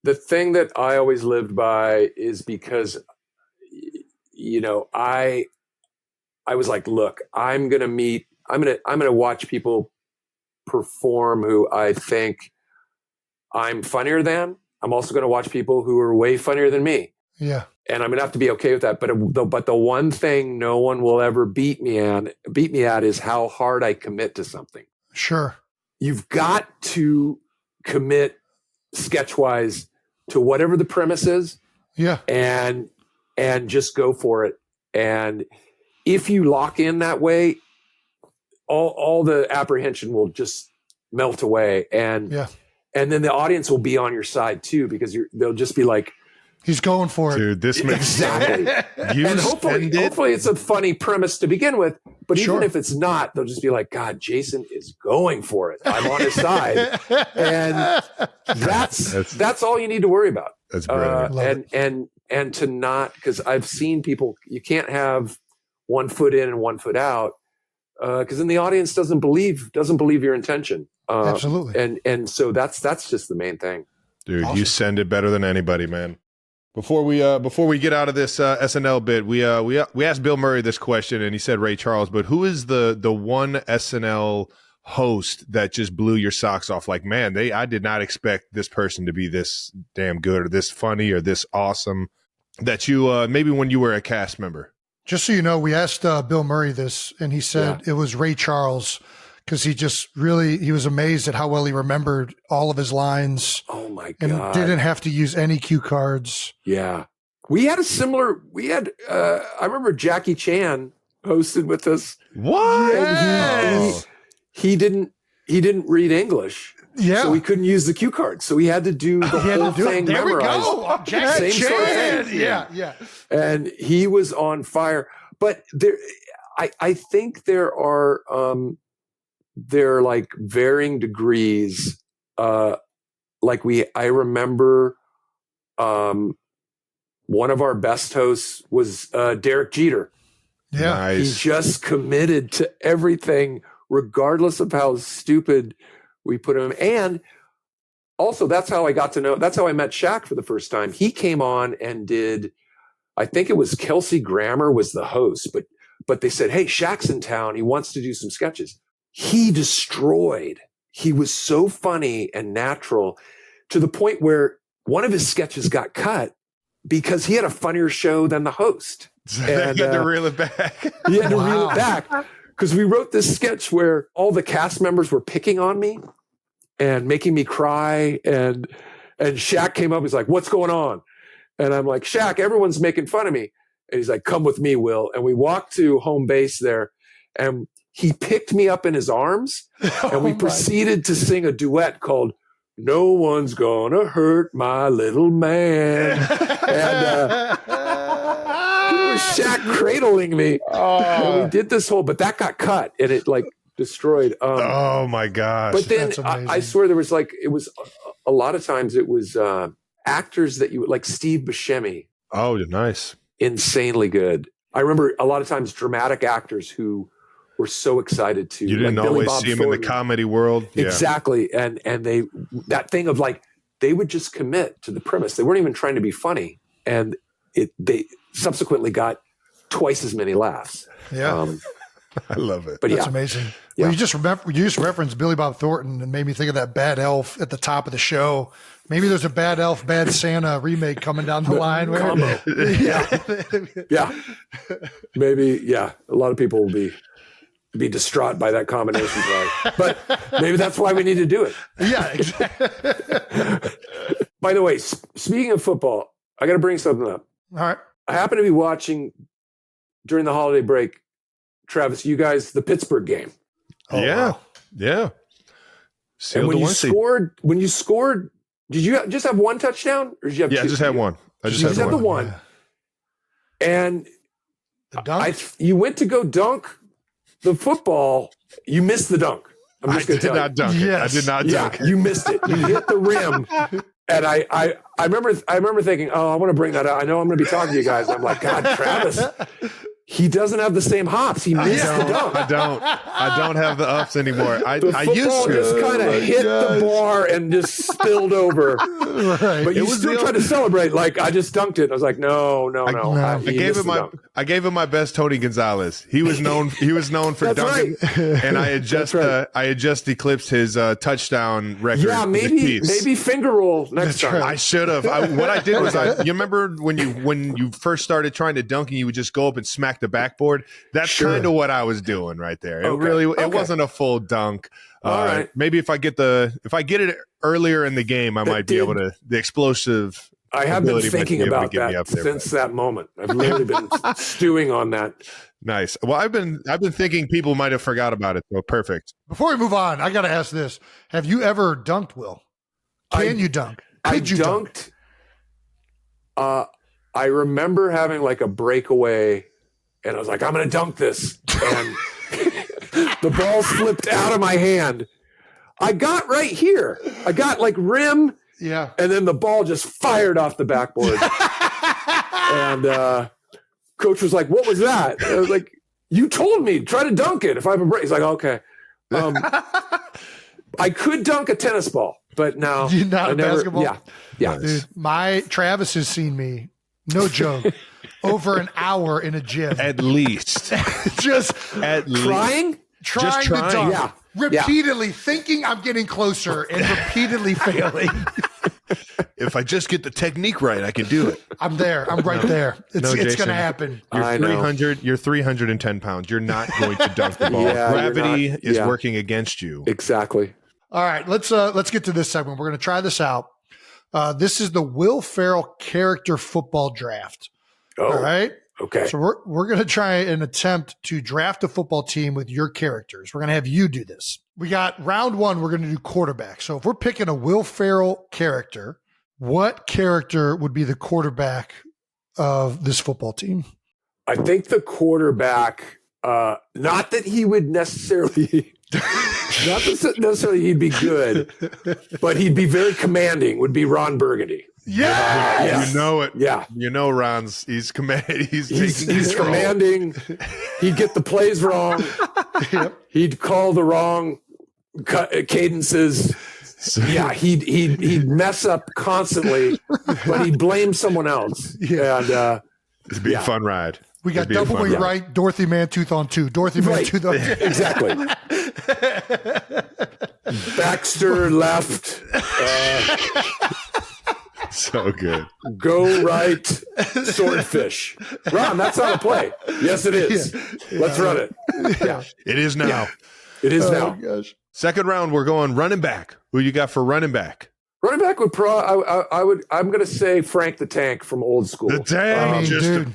the thing that I always lived by is, because I was like, look, I'm going to watch people perform who I think I'm funnier than. I'm also going to watch people who are way funnier than me. Yeah. And I'm going to have to be okay with that. But the one thing no one will ever beat me at is how hard I commit to something. Sure. You've got to commit sketch-wise to whatever the premise is. Yeah. And just go for it. And if you lock in that way, all the apprehension will just melt away. And then the audience will be on your side too, because they'll just be like, he's going for it. Dude, this makes exactly. And hopefully it's a funny premise to begin with, but even if it's not, they'll just be like, God, Jason is going for it. I'm on his side. And that's all you need to worry about. That's brilliant. And to not, because I've seen people, you can't have one foot in and one foot out, because then the audience doesn't believe your intention. Absolutely. And so that's just the main thing. Dude, awesome. You send it better than anybody, man. Before we get out of this SNL bit, we asked Bill Murray this question, and he said Ray Charles. But who is the one SNL host that just blew your socks off? Like, man, I did not expect this person to be this damn good or this funny or this awesome. That you maybe when you were a cast member. Just so you know, we asked Bill Murray this, and he said it was Ray Charles. Because he was amazed at how well he remembered all of his lines. Oh my God. And didn't have to use any cue cards. Yeah. I remember Jackie Chan hosted with us. What? Yes. He didn't read English. Yeah. So he couldn't use the cue cards. So he had to do the whole thing there memorized. We go. Jackie Same Chan. sort of thing. Yeah. And he was on fire. But I think there are like varying degrees. I remember one of our best hosts was Derek Jeter. Yeah. Nice. He just committed to everything, regardless of how stupid we put him. And also that's how I met Shaq for the first time. He came on and did, I think it was Kelsey Grammer was the host, but they said, hey, Shaq's in town. He wants to do some sketches. He destroyed. He was so funny and natural to the point where one of his sketches got cut because he had a funnier show than the host. And he had to reel it back. He had to reel it back because we wrote this sketch where all the cast members were picking on me and making me cry. And Shaq came up. He's like, what's going on? And I'm like, Shaq, everyone's making fun of me. And he's like, come with me, Will. And we walked to home base there, and he picked me up in his arms, and we proceeded to sing a duet called No One's Gonna Hurt My Little Man. And it was Shaq cradling me. And we did this but that got cut, and it like destroyed. Oh my gosh. But then I swear it was a lot of times it was actors that like Steve Buscemi. Oh, nice. Insanely good. I remember a lot of times dramatic actors who were so excited to. You didn't always see him in the comedy world. Yeah. Exactly. And they, that thing of like, they would just commit to the premise. They weren't even trying to be funny. And they subsequently got twice as many laughs. Yeah. I love it. But that's amazing. Yeah. Well, you just referenced Billy Bob Thornton and made me think of that Bad Elf at the top of the show. Maybe there's a Bad Elf, Bad Santa remake coming down the line. Combo. Yeah. Maybe. Yeah. A lot of people will be distraught by that combination. But maybe that's why we need to do it. Yeah, exactly. By the way, speaking of football, I got to bring something up. All right. I happen to be watching during the holiday break, Travis, you guys, the Pittsburgh game. Oh, yeah. Wow. Yeah. And when you scored, did you just have one touchdown? Or did you have two? I just had one. I just had the one. Yeah. And the dunk? You went to go dunk the football. You missed the dunk. I did not dunk it. I did not dunk it. You missed it. You hit the rim. And I remember thinking, oh, I want to bring that up. I know I'm going to be talking to you guys. I'm like, God, Travis, he doesn't have the same hops. He missed the dunk. I don't have the ups anymore. I used to. Just kind of hit the bar and just spilled over. Right. But you still tried to celebrate like I just dunked it. I was like, no. I I gave him my best Tony Gonzalez. He was known for dunking, and I had just eclipsed his touchdown record. Yeah, maybe finger roll next time. I should have. What I did was, you remember when you first started trying to dunk and you would just go up and smack the backboard? That's kind of what I was doing right there. It wasn't a full dunk. All right. Maybe if I get it earlier in the game, I might be able to the explosive. I have been thinking about that since that moment. I've literally been stewing on that. Nice. Well, I've been thinking people might have forgot about it. So perfect. Before we move on, I got to ask this: have you ever dunked, Will? Can you dunk? Could you dunked. I remember having like a breakaway, and I was like, "I'm going to dunk this," and the ball slipped out of my hand. I got right here. I got like rim. Yeah. And then the ball just fired off the backboard. And coach was like, "What was that?" And I was like, "You told me, try to dunk it if I have a break." He's like, "Okay." I could dunk a tennis ball, but no. You're not a basketball? Yeah. Dude, Travis has seen me, no joke, over an hour in a gym. At least. Just trying to dunk. Yeah. Repeatedly thinking I'm getting closer and repeatedly failing. If I just get the technique right, I can do it. I'm there. I'm right there. It's going to happen. You're 310 pounds. You're not going to dunk the ball. Gravity is working against you. Exactly. All right, let's get to this segment. We're going to try this out. This is the Will Ferrell character football draft. Oh, all right. Okay. So we're going to try an attempt to draft a football team with your characters. We're going to have you do this. We got round one. We're going to do quarterback. So if we're picking a Will Ferrell character, what character would be the quarterback of this football team? I think the quarterback, not that he would necessarily, not that necessarily he'd be good, but he'd be very commanding, would be Ron Burgundy. Yeah, you know it. Yeah, you know Ron's. He's commanding. He's commanding. He'd get the plays wrong. Yep. He'd call the wrong cadences. Yeah, he'd mess up constantly, but he'd blame someone else. Yeah. And it'd be a fun ride. We got double wing right, Dorothy Mantooth on two. Dorothy Mantooth on two. Exactly. Baxter left. So good. Go right, swordfish. Ron, that's not a play. Yes, it is. Yeah. Let's run it. Yeah. It is now. Yeah. It is now. Gosh. Second round, we're going running back. Who you got for running back? Running back would I'm going to say Frank the Tank from Old School. The Tank.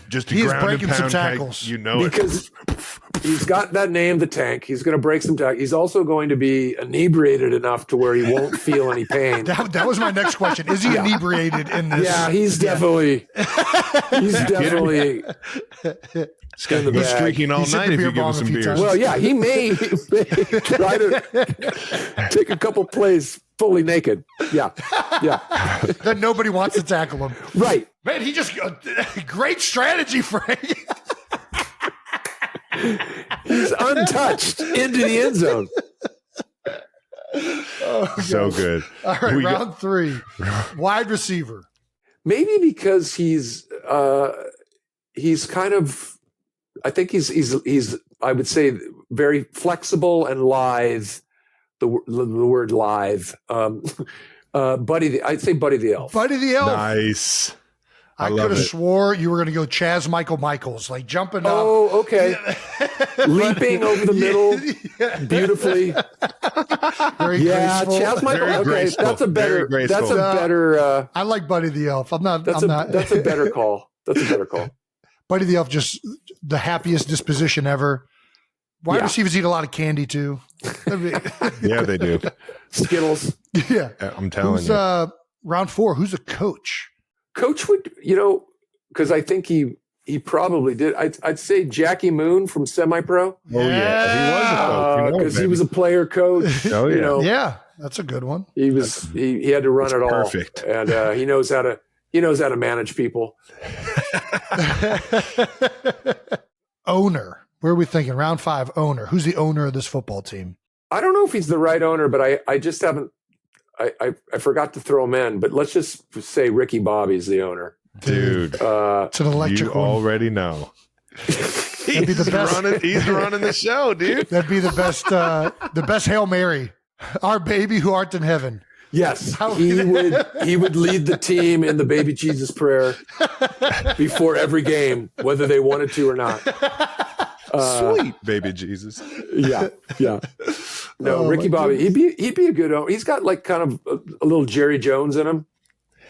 Just he's breaking some tackles. You know because he's got that name, the Tank. He's going to break some tackles. He's also going to be inebriated enough to where he won't feel any pain. That was my next question. Is he inebriated in this? Yeah, he's definitely. He's definitely. He's streaking all night if you give him some beers. Well, yeah, he may try to take a couple plays fully naked. Yeah. That nobody wants to tackle him. Right. Man, he just great strategy, Frank. He's untouched into the end zone. So good. All right, round three. Wide receiver. Maybe because he's kind of, I think he's I would say very flexible and lithe. The word lithe. I'd say Buddy the Elf. Buddy the Elf. Nice. I could have swore you were going to go Chaz Michaels, like jumping up. Oh, okay. Leaping over the middle beautifully. Very graceful. Chaz Michael. Okay, graceful. That's a better. I like Buddy the Elf. That's a better call. That's a better call. Buddy the Elf, just the happiest disposition ever. Wide receivers eat a lot of candy too. Yeah, they do. Skittles. Yeah, I'm telling you. Round four. Who's a coach? Coach would, because I think he probably did. I'd say Jackie Moon from Semi-Pro. Oh yeah, he was a coach. Because he was a player coach. Oh yeah, yeah, that's a good one. He was. He had to run it all. Perfect. And he knows how to manage people. Owner. Where are we thinking? Round five, owner. Who's the owner of this football team? I don't know if he's the right owner, but I just haven't. I forgot to throw him in, but let's just say Ricky Bobby's the owner. Dude, it's an electric you one. already know. That'd be the best. He's running the show, dude. That'd be the best Hail Mary. Our baby who art in heaven. Yes, he would lead the team in the baby Jesus prayer before every game, whether they wanted to or not. Sweet baby Jesus. Yeah. No, Ricky Bobby, he'd be a good owner. He's got like kind of a little Jerry Jones in him.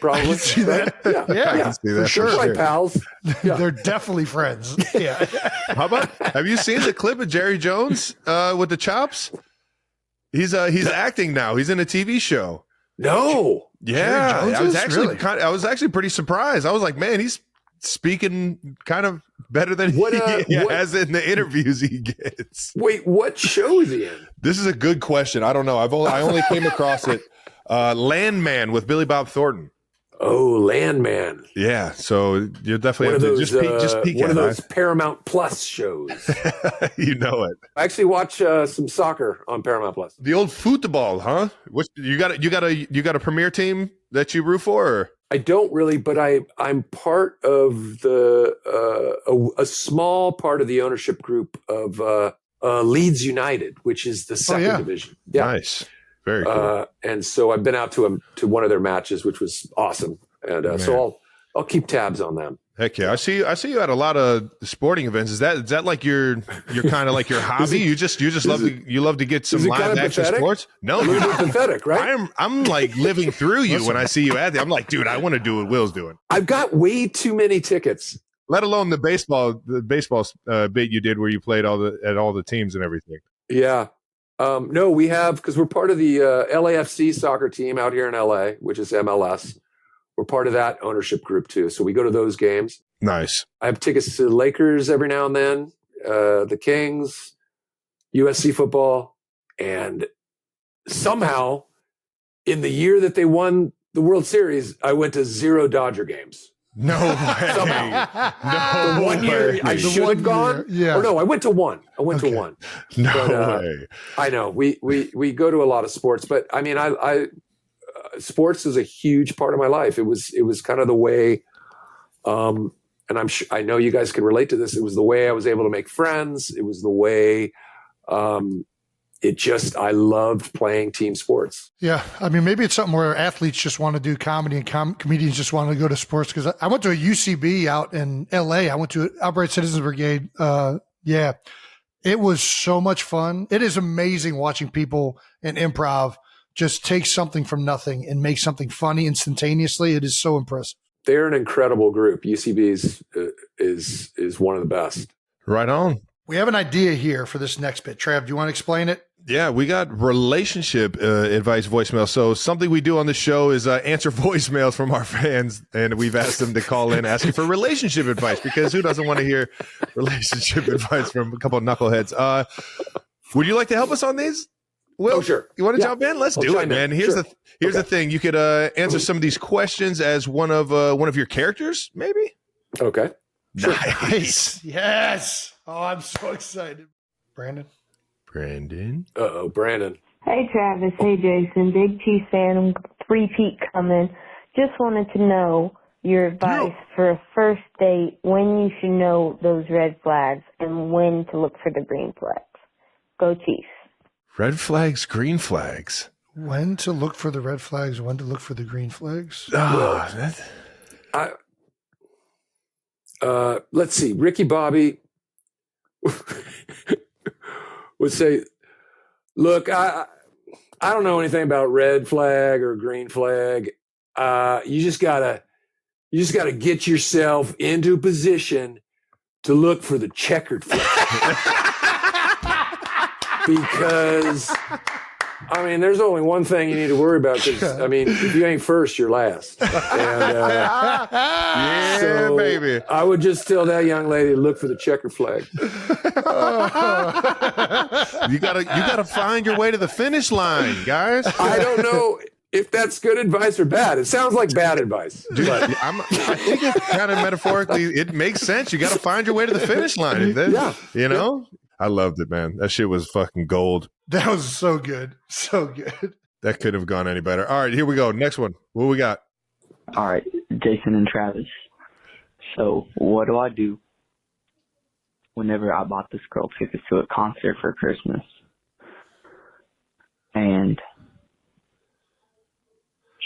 Probably. I can see that. Yeah. I can see that for sure. Like pals. Yeah. They're definitely friends. Yeah. How about? Have you seen the clip of Jerry Jones with the chops? He's acting now. He's in a TV show. No. Yeah, I was actually really? I was actually pretty surprised. I was like, man, he's speaking kind of better than he has in the interviews he gets. Wait, what show is he in? This is a good question. I don't know. I only came across it. Landman with Billy Bob Thornton. Oh, Landman. Yeah, so you definitely have to just peek one of at those Paramount Plus shows. You know it. I actually watch some soccer on Paramount Plus. The old football, huh? What you got a premier team that you root for? Or? I don't really, but I'm part of a small part of the ownership group of Leeds United, which is the second division. Yeah. Nice. Very cool. And so I've been out to one of their matches, which was awesome. And so I'll keep tabs on them. Heck yeah. I see you at a lot of sporting events. Is that like your kind of like your hobby? You love to get some live action sports? No, a little bit pathetic, right? I'm like living through you when I see you at there. I'm like, dude, I want to do what Will's doing. I've got way too many tickets. Let alone the baseball bit you did where you played at all the teams and everything. Yeah. No, we have, because we're part of the LAFC soccer team out here in LA, which is MLS. We're part of that ownership group too. So we go to those games. Nice. I have tickets to the Lakers every now and then, the Kings, USC football. And somehow in the year that they won the World Series, I went to 0 Dodger games. No way. Somehow. No the 1 year I should have gone. Yeah. Or no, I went to one. To one. No way. I know we go to a lot of sports, but I mean, I sports is a huge part of my life. It was kind of the way, and I know you guys can relate to this. It was the way I was able to make friends. It was the way, I loved playing team sports. Yeah. I mean, maybe it's something where athletes just want to do comedy and comedians just want to go to sports. Because I went to a UCB out in LA. I went to Outright Citizens Brigade. Yeah. It was so much fun. It is amazing watching people in improv just take something from nothing and make something funny instantaneously. It is so impressive. They're an incredible group. UCB is one of the best. Right on. We have an idea here for this next bit. Trav, do you want to explain it? Yeah, we got relationship advice voicemail. So something we do on the show is answer voicemails from our fans, and we've asked them to call in asking for relationship advice, because who doesn't want to hear relationship advice from a couple of knuckleheads? Would you like to help us on these? Will, sure. You want to jump in? Let's do it, man. Here's the thing. You could answer some of these questions as one of your characters, maybe. Okay. Sure. Nice. Yes. Oh, I'm so excited. Brandon. Uh-oh, Brandon. Hey, Travis. Hey, Jason. Big Chiefs fan. 3-peat coming. Just wanted to know your advice for a first date, when you should know those red flags and when to look for the green flags. Go Chiefs. Red flags, green flags. When to look for the red flags, when to look for the green flags. Let's see. Ricky Bobby would say, look, I don't know anything about red flag or green flag. You just gotta get yourself into a position to look for the checkered flag. Because, I mean, there's only one thing you need to worry about. Because, I mean, if you ain't first, you're last. And, yeah, baby. I would just tell that young lady to look for the checkered flag. You gotta find your way to the finish line, guys. I don't know if that's good advice or bad. It sounds like bad advice. Dude, I think it's kind of metaphorically, it makes sense. You got to find your way to the finish line. Yeah. You know? I loved it, man. That shit was fucking gold. That was so good. So good. That couldn't have gone any better. All right, here we go. Next one. What we got? All right, Jason and Travis. So what do I do whenever I bought this girl tickets to a concert for Christmas. And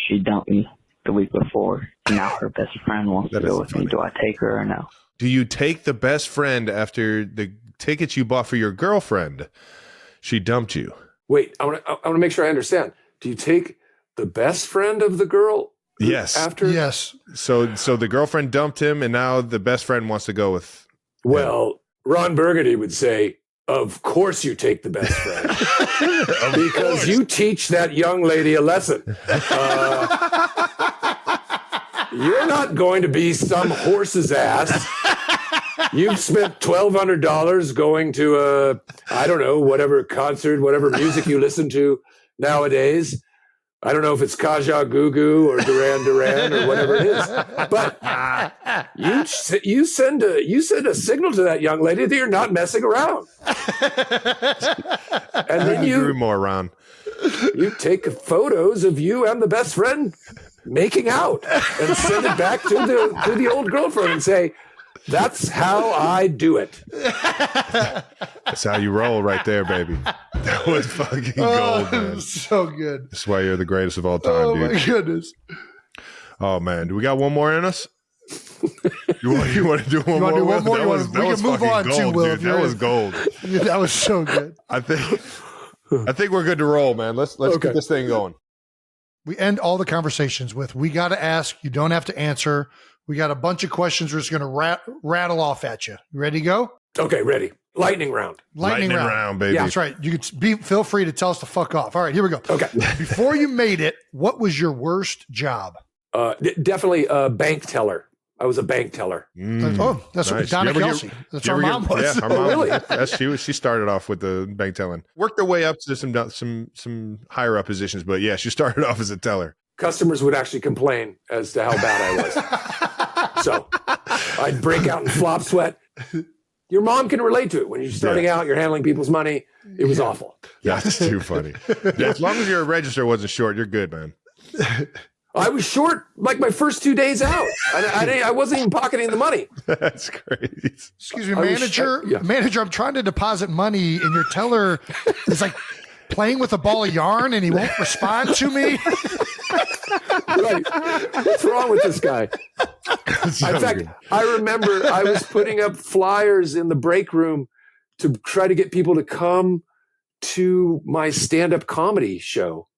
she dumped me the week before. And now her best friend wants to go with me. Do I take her or no? Do you take the best friend after the tickets you bought for your girlfriend? She dumped you. Wait, I want to make sure I understand. Do you take the best friend of the girl? Yes. After? Yes. So the girlfriend dumped him, and now the best friend wants to go with him. Well, Ron Burgundy would say, of course you take the best friend. Because you teach that young lady a lesson. You're not going to be some horse's ass. You've spent $1,200 going to I don't know, whatever concert, whatever music you listen to nowadays. I don't know if it's Kaja Gugu or Duran Duran or whatever it is. But you send a signal to that young lady that you're not messing around. And then you more around. You take photos of you and the best friend making out and send it back to the old girlfriend and say, that's how I do it. That's how you roll right there, baby. That was fucking gold, man. So good. That's why you're the greatest of all time, dude. Oh, my goodness. Oh, man. Do we got one more in us? You want to do one more? We can move on too, Will. That was gold. Yeah, that was so good. I think we're good to roll, man. Let's get this thing going. We end all the conversations with, we got to ask. You don't have to answer. We got a bunch of questions we're just going to rattle off at you. You ready to go? Okay, ready. Lightning round. Lightning round, baby. Yeah, that's right. You could feel free to tell us to fuck off. All right, here we go. Okay. Before you made it, what was your worst job? Definitely a bank teller. I was a bank teller. That's nice. what Donna Kelsey. That's our mom was. Yeah, our mom. Really? She started off with the bank telling. Worked her way up to some higher up positions, but yeah, she started off as a teller. Customers would actually complain as to how bad I was. So I'd break out in flop sweat. Your mom can relate to it. When you're starting out, you're handling people's money. It was awful. That's too funny. Yeah, as long as your register wasn't short, you're good, man. I was short like my first 2 days out. I wasn't even pocketing the money. That's crazy. Excuse me, manager. Manager, I'm trying to deposit money, and your teller is like playing with a ball of yarn, and he won't respond to me. Right. What's wrong with this guy? In fact, I remember I was putting up flyers in the break room to try to get people to come to my stand-up comedy show.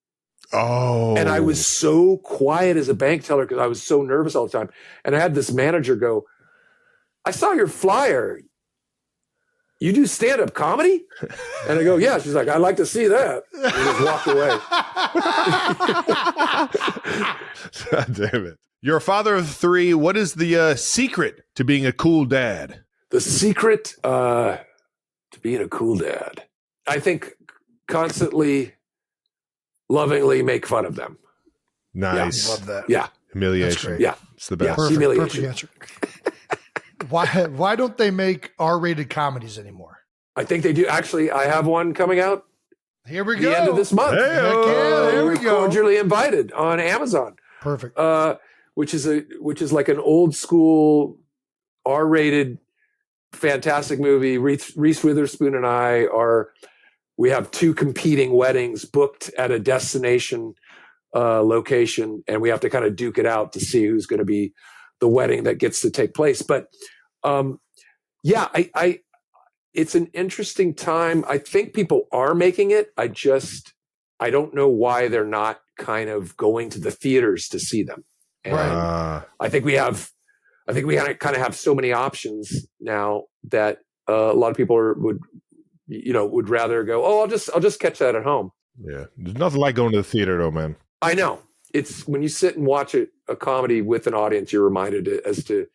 Oh. And I was so quiet as a bank teller because I was so nervous all the time. And I had this manager go, I saw your flyer. You do stand-up comedy? And I go, yeah. She's like, I'd like to see that. And just walked away. God damn it. You're a father of three. What is the secret to being a cool dad? The secret to being a cool dad, I think constantly, lovingly make fun of them. Nice. Yeah, love that. Yeah. Humiliation. Yeah. It's the best. Yeah. Humiliation. Perfect answer. Why don't they make R-rated comedies anymore? I think they do. Actually, I have one coming out. Here we go. The end of this month. Yeah, here we go. Cordially invited on Amazon. Perfect. Which is like an old school R-rated fantastic movie. Reese Witherspoon and we have two competing weddings booked at a destination location, and we have to kind of duke it out to see who's going to be the wedding that gets to take place. But it's an interesting time. I think people are making it. I don't know why they're not kind of going to the theaters to see them. And I think we kind of have so many options now that a lot of people would rather go, oh, I'll just catch that at home. Yeah. There's nothing like going to the theater though, man. I know. It's when you sit and watch a comedy with an audience, you're reminded as to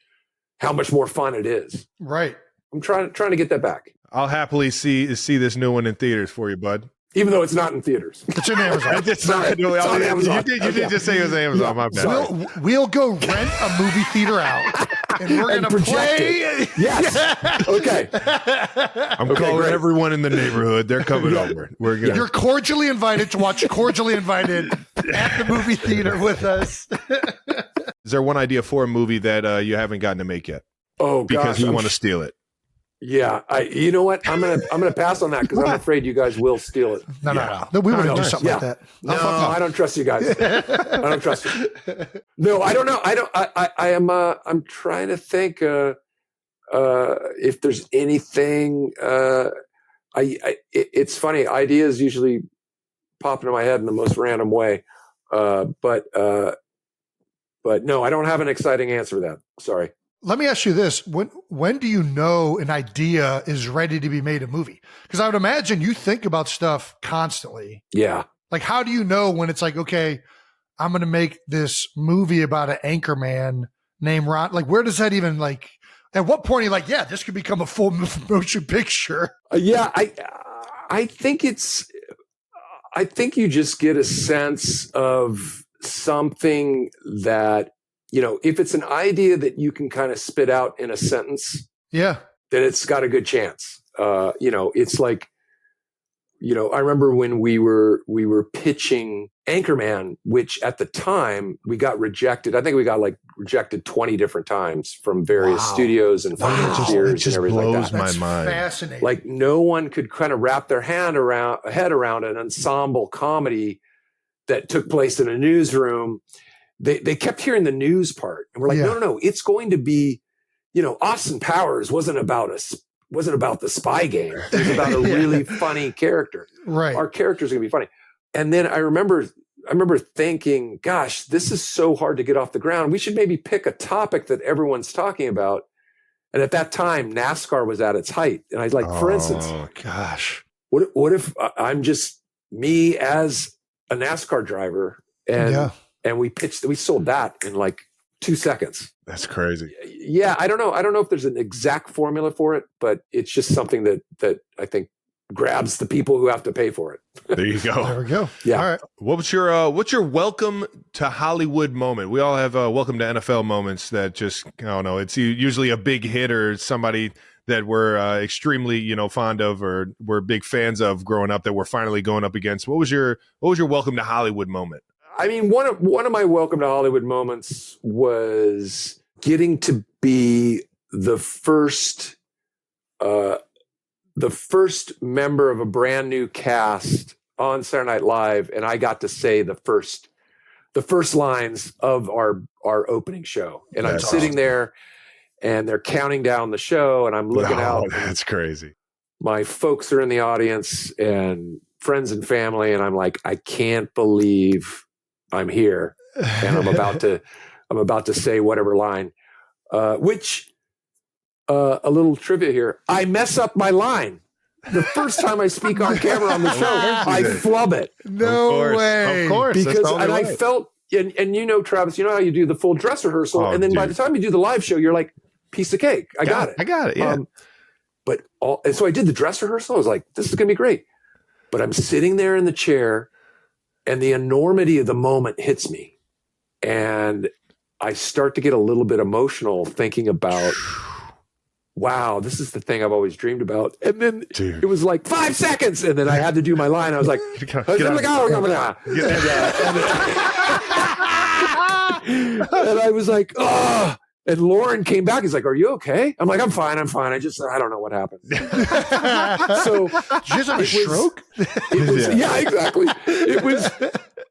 how much more fun it is. Right. I'm trying to get that back. I'll happily see this new one in theaters for you, bud. Even though it's not in theaters. It's in Amazon. It's on Amazon. You did just say it was Amazon. My bad. We'll go rent a movie theater out, and we're going to play. Yes. Okay. I'm calling everyone in the neighborhood. They're coming over. You're cordially invited to watch Cordially Invited at the movie theater with us. Is there one idea for a movie that you haven't gotten to make yet? Oh, because gosh, you want to steal it. Yeah, you know what? I'm gonna pass on that because I'm afraid you guys will steal it. No. We wouldn't do something like that. No, I don't trust you guys. I don't trust you. No, I don't know. I'm trying to think if there's anything. It's funny. Ideas usually pop into my head in the most random way, but no, I don't have an exciting answer for that. Sorry. Let me ask you this. When do you know an idea is ready to be made a movie? Because I would imagine you think about stuff constantly. Yeah. Like, how do you know when it's like, okay, I'm going to make this movie about an anchor man named Ron? Like, where does that even, like, at what point are you like, yeah, this could become a full motion picture? Yeah, I think I think you just get a sense of something that, if it's an idea that you can kind of spit out in a sentence, then it's got a good chance. It's like, I remember when we were pitching Anchorman, which at the time we got rejected. I think we got rejected 20 different times from various studios and financiers and everything like that. Blows my mind. Fascinating. Like no one could kind of wrap their head around an ensemble comedy that took place in a newsroom. They kept hearing the news part, and we're like, no, it's going to be, Austin Powers wasn't about the spy game. It was about a really funny character. Right. Our character's going to be funny. And then I remember thinking, gosh, this is so hard to get off the ground. We should maybe pick a topic that everyone's talking about. And at that time, NASCAR was at its height. And I was like, for instance, gosh, what if I'm just me as a NASCAR driver and we sold that in like 2 seconds. That's crazy. Yeah. I don't know if there's an exact formula for it, but it's just something that I think grabs the people who have to pay for it. There you go. There we go. Yeah. All right. What's your welcome to Hollywood moment? We all have welcome to NFL moments that just, I don't know, it's usually a big hit or somebody that we're extremely, fond of or we're big fans of growing up that we're finally going up against. What was your welcome to Hollywood moment? I mean, one of my welcome to Hollywood moments was getting to be the first member of a brand new cast on Saturday Night Live, and I got to say the first lines of our opening show. And I'm sitting there, and they're counting down the show, and I'm looking out. That's crazy. My folks are in the audience, and friends and family, and I'm like, I can't believe I'm here, and I'm about to say whatever line. Which a little trivia here: I mess up my line the first time I speak on camera on the show. I flub it. No way. Of course, because I felt, and Travis, you know how you do the full dress rehearsal, and then by the time you do the live show, you're like, piece of cake. I got it. Yeah. And so I did the dress rehearsal. I was like, this is gonna be great. But I'm sitting there in the chair, and the enormity of the moment hits me. And I start to get a little bit emotional thinking about, wow, this is the thing I've always dreamed about. And then it was like 5 seconds. And then I had to do my line. I was like, and I was like, oh. And Lauren came back. He's like, are you okay? I'm like, I'm fine. I don't know what happened. So just a stroke? Yeah, exactly.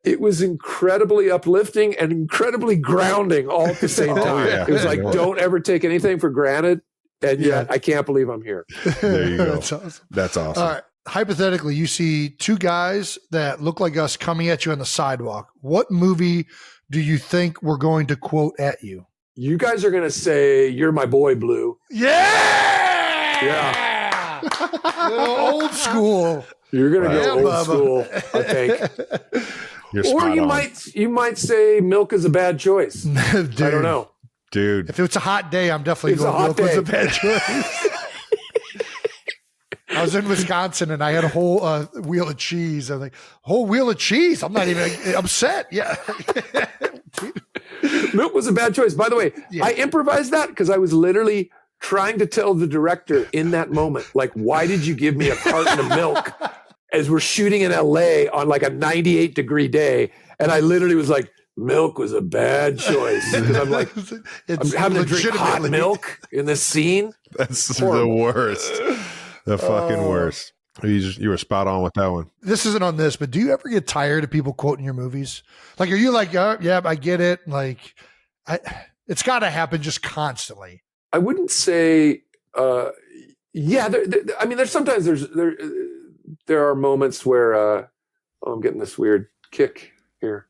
It was incredibly uplifting and incredibly grounding all at the same time. Yeah. It was like, don't ever take anything for granted. And yet I can't believe I'm here. There you go. That's awesome. That's awesome. All right. Hypothetically, you see two guys that look like us coming at you on the sidewalk. What movie do you think we're going to quote at you? You guys are going to say, "You're my boy, Blue." Yeah. Old school. You're going to go old school, I think. Or you might say "Milk is a bad choice." Dude, I don't know. Dude. If it's a hot day, I'm definitely going "Milk is a bad choice." I was in Wisconsin and I had a whole wheel of cheese. I'm like, whole wheel of cheese? I'm not even upset. Yeah. Milk was a bad choice. By the way, I improvised that because I was literally trying to tell the director in that moment, like, why did you give me a carton of milk as we're shooting in LA on like a 98-degree day? And I literally was like, milk was a bad choice. Because I'm like, I'm having to drink hot milk in this scene. That's Horrible. the worst. The fucking worst. You were spot on with that one. This isn't on this, but do you ever get tired of people quoting your movies? Like, are you like, yeah, I get it. Like, it's got to happen just constantly. I wouldn't say, yeah. I mean, there are moments where, I'm getting this weird kick here.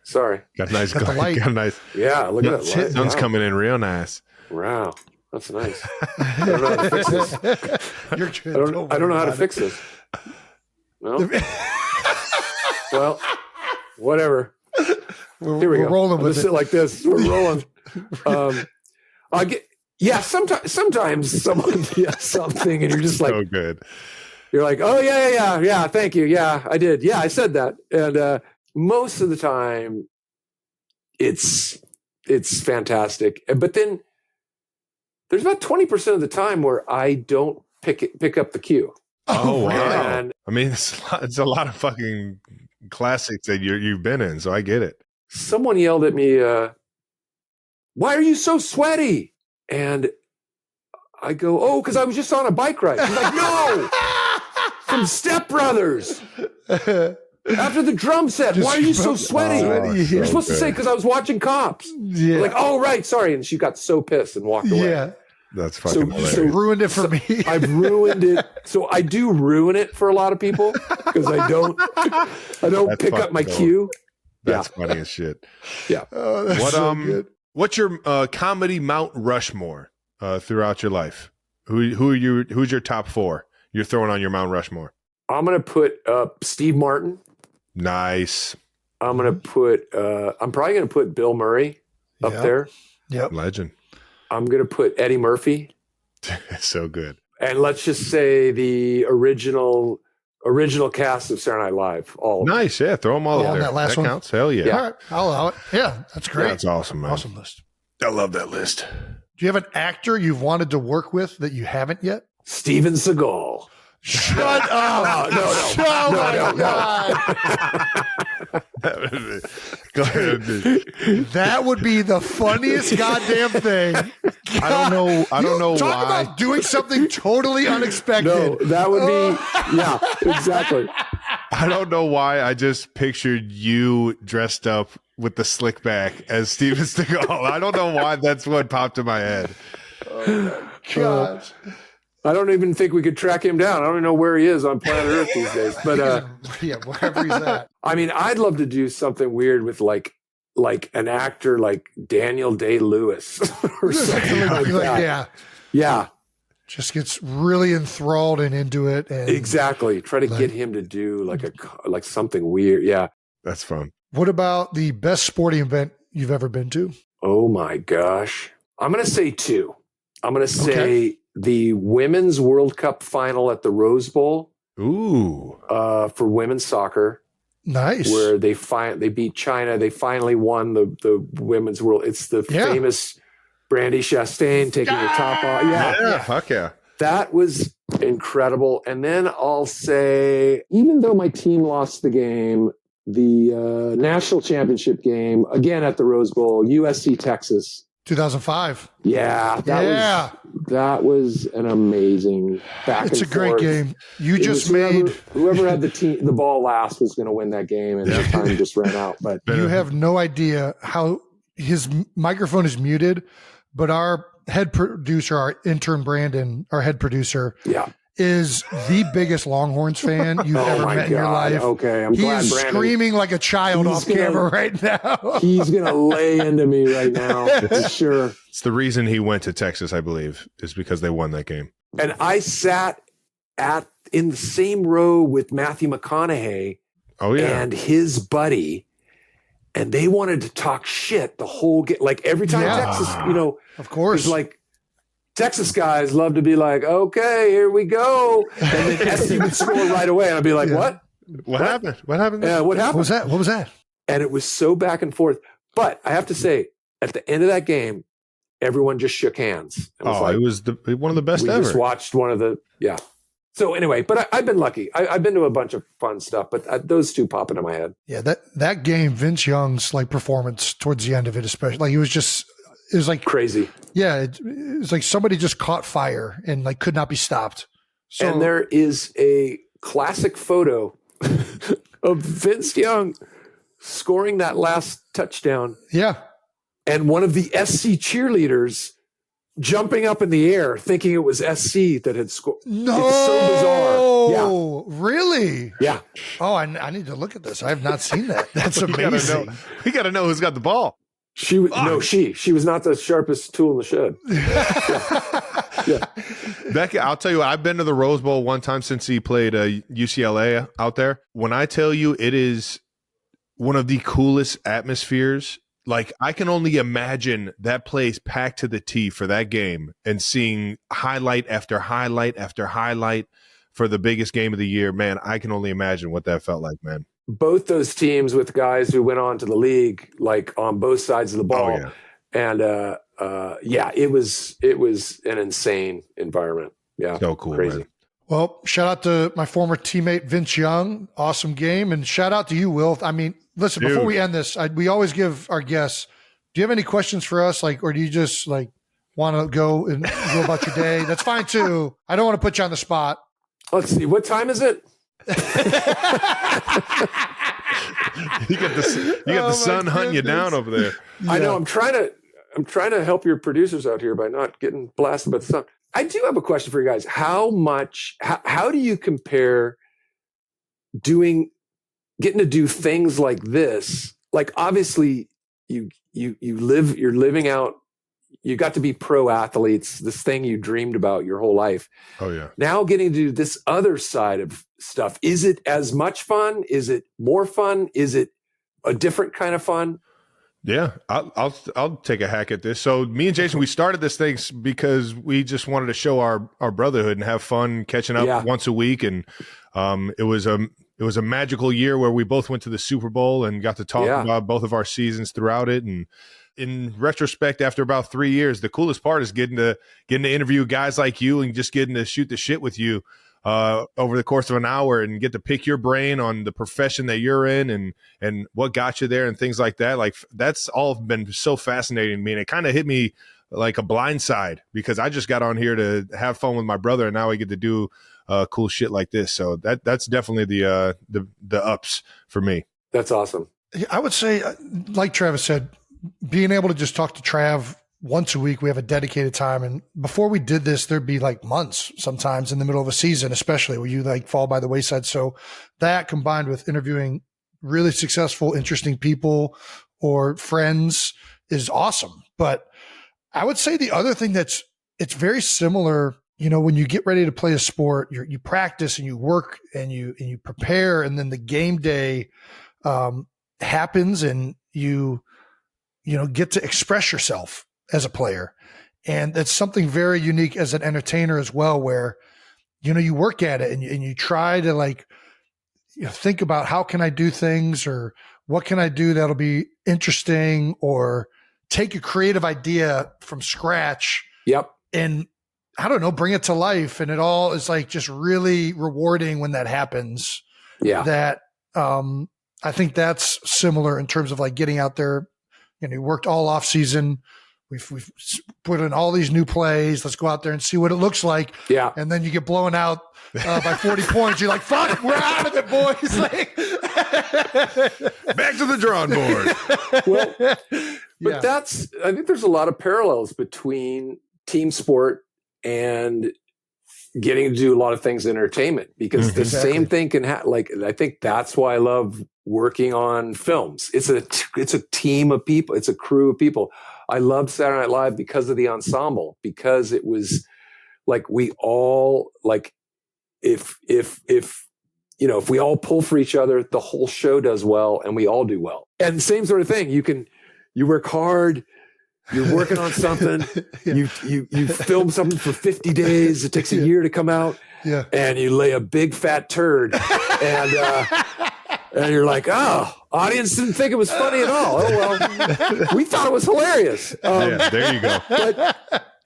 Sorry. Got a nice, Got the light. got a nice. Yeah, look at that light. Sun's coming in real nice. Wow, that's nice. I don't know how to fix this. You're good. I don't know how to fix this. No. Well, whatever. Here we We're go. rolling I'll with just it. sit like this. We're rolling. I get. Yeah, sometimes someone yells something, and you're just like, So good. you're like, oh yeah. Thank you. Yeah, I did. Yeah, I said that. And most of the time, it's fantastic. But then there's about 20% of the time where I don't pick up the cue. Oh wow! And I mean, it's a lot of fucking classics that you've been in, so I get it. someone yelled at me, why are you so sweaty? And I go, oh, because I was just on a bike ride. She's like, no, from Step Brothers. After the drum set, why are you so sweaty? You're supposed to say, because I was watching Cops. Yeah. Like, oh, right, sorry. And she got so pissed and walked away. Yeah. That's fucking hilarious. Ruined it for me. I've ruined it. So I do ruin it for a lot of people because I don't That's pick up fucking my dope. cue. That's funny as shit. Yeah. Oh, that's What so good. What's your comedy Mount Rushmore throughout your life? Who's your top four you're throwing on your Mount Rushmore? I'm going to put Steve Martin. Nice. I'm going to put, I'm probably going to put Bill Murray up Yep. there. Yep. Legend. I'm going to put Eddie Murphy. So good. And let's just say the original cast of Saturday Night Live. All of them. Nice. Yeah. Throw them all Oh, in there. that last one? counts. Hell yeah. All right. I'll allow it. Yeah. That's great. That's awesome, man. Awesome list. I love that list. Do you have an actor you've wanted to work with that you haven't yet? Steven Seagal. Shut up. No. Oh, my God. Go ahead. That would be the funniest goddamn thing. I don't know Talk why. about doing something totally unexpected. No, that would be, yeah, exactly. I don't know why I just pictured you dressed up with the slick back as Steven Seagal. I don't know why that's what popped in my head. Gosh. I don't even think we could track him down. I don't even know where he is on planet Earth these days. But Yeah, wherever he's at. I mean, I'd love to do something weird with like an actor like Daniel Day-Lewis or something like that. Yeah. Yeah, Just gets really enthralled and into it. And exactly. Try to get him to do like something weird. Yeah. That's fun. What about the best sporting event you've ever been to? Oh my gosh. I'm going to say two. I'm going to say Okay. the Women's World Cup final at the Rose Bowl Ooh. for women's soccer, Nice. where they beat China. They finally won the women's world. It's the famous Brandy Chastain taking her top off. Yeah. Fuck yeah. That was incredible. And then I'll say, even though my team lost the game, the national championship game, again at the Rose Bowl, USC Texas. 2005. Yeah, that was an amazing back It's a and great forth. game. You It just was made. whoever had the ball last was going to win that game, and the time just ran out. But You have no idea how his microphone is muted, but our head producer, our intern Brandon, our head producer, yeah, is the biggest Longhorns fan you've ever my met in your God. life. Okay, I'm He glad is Brandon. screaming like a child He's off gonna- camera right now. He's going to lay into me right now for sure. It's the reason he went to Texas, I believe, is because they won that game. And I sat in the same row with Matthew McConaughey Oh, yeah. and his buddy, and they wanted to talk shit the whole game. Like every time Yeah. Texas, Of course. it's like Texas guys love to be like, okay, here we go. And then SC would score right away. And I'd be like, Yeah. what? What happened? What happened? What What happened? was that? What was that? And it was so back and forth. But I have to say, at the end of that game, everyone just shook hands. It was It was one of the best we ever. just watched one of the, So anyway, but I've been lucky. I've been to a bunch of fun stuff, but those two pop into my head. Yeah, that game, Vince Young's like performance towards the end of it, especially, like it was like crazy. Yeah, it was like somebody just caught fire and like could not be stopped. So, and there is a classic photo of Vince Young scoring that last touchdown. Yeah, and one of the SC cheerleaders jumping up in the air thinking it was SC that had scored. No, it's so bizarre. Yeah, really? Yeah. Oh, I need to look at this. I have not seen that. That's amazing. We got to know who's got the ball. She was she was not the sharpest tool in the shed. Yeah. Becky, I'll tell you what, I've been to the Rose Bowl one time since he played UCLA out there. When I tell you it is one of the coolest atmospheres, like I can only imagine that place packed to the T for that game and seeing highlight after highlight after highlight for the biggest game of the year. Man, I can only imagine what that felt like, man. Both those teams with guys who went on to the league, like on both sides of the ball. Oh, yeah. And it was an insane environment. Yeah. So cool, crazy. Man. Well, shout out to my former teammate, Vince Young. Awesome game. And shout out to you, Will. I mean, listen, before we end this, we always give our guests, do you have any questions for us? Like, or do you just like want to go and go about your day? That's fine too. I don't want to put you on the spot. Let's see. What time is it? You got the sun hunting you down over there. I know. I'm trying to help your producers out here by not getting blasted by the sun. I do have a question for you guys. How do you compare getting to do things like this? Like obviously you're living out, you got to be pro athletes, this thing you dreamed about your whole life. Oh yeah. Now getting to do this other side of stuff. Is it as much fun? Is it more fun? Is it a different kind of fun? Yeah, I'll take a hack at this. So me and Jason, we started this thing because we just wanted to show our brotherhood and have fun catching up once a week. And it was a magical year where we both went to the Super Bowl and got to talk about both of our seasons throughout it. And in retrospect, after about 3 years, the coolest part is getting to interview guys like you and just getting to shoot the shit with you over the course of an hour and get to pick your brain on the profession that you're in and what got you there and things like that. Like that's all been so fascinating to me. And it kind of hit me like a blind side because I just got on here to have fun with my brother and now I get to do cool shit like this. So that's definitely the ups for me. That's awesome. I would say, like Travis said, being able to just talk to Trav once a week, we have a dedicated time. And before we did this, there'd be like months sometimes in the middle of a season, especially where you like fall by the wayside. So that combined with interviewing really successful, interesting people or friends is awesome. But I would say the other thing it's very similar, you know, when you get ready to play a sport, you practice and you work and you prepare, and then the game day happens and you get to express yourself as a player. And that's something very unique as an entertainer as well, where, you work at it and you try to like, think about how can I do things or what can I do that'll be interesting, or take a creative idea from scratch. Yep. And I don't know, bring it to life. And it all is like just really rewarding when that happens. Yeah. That, I think that's similar in terms of like getting out there. You worked all off season. We've put in all these new plays. Let's go out there and see what it looks like. Yeah. And then you get blown out by 40 points. You're like, fuck, we're out of it, boys. Like, back to the drawing board. Well, but I think there's a lot of parallels between team sport and getting to do a lot of things in entertainment, because the same thing can happen. Like, I think that's why I love working on films. It's a team of people. It's a crew of people. I loved Saturday Night Live because of the ensemble, because it was like, we all like, if we all pull for each other, the whole show does well and we all do well. And same sort of thing. You work hard. You're working on something. You film something for 50 days. It takes a year to come out. Yeah. And you lay a big fat turd, and you're like, oh, audience didn't think it was funny at all. Oh well, we thought it was hilarious. There you go.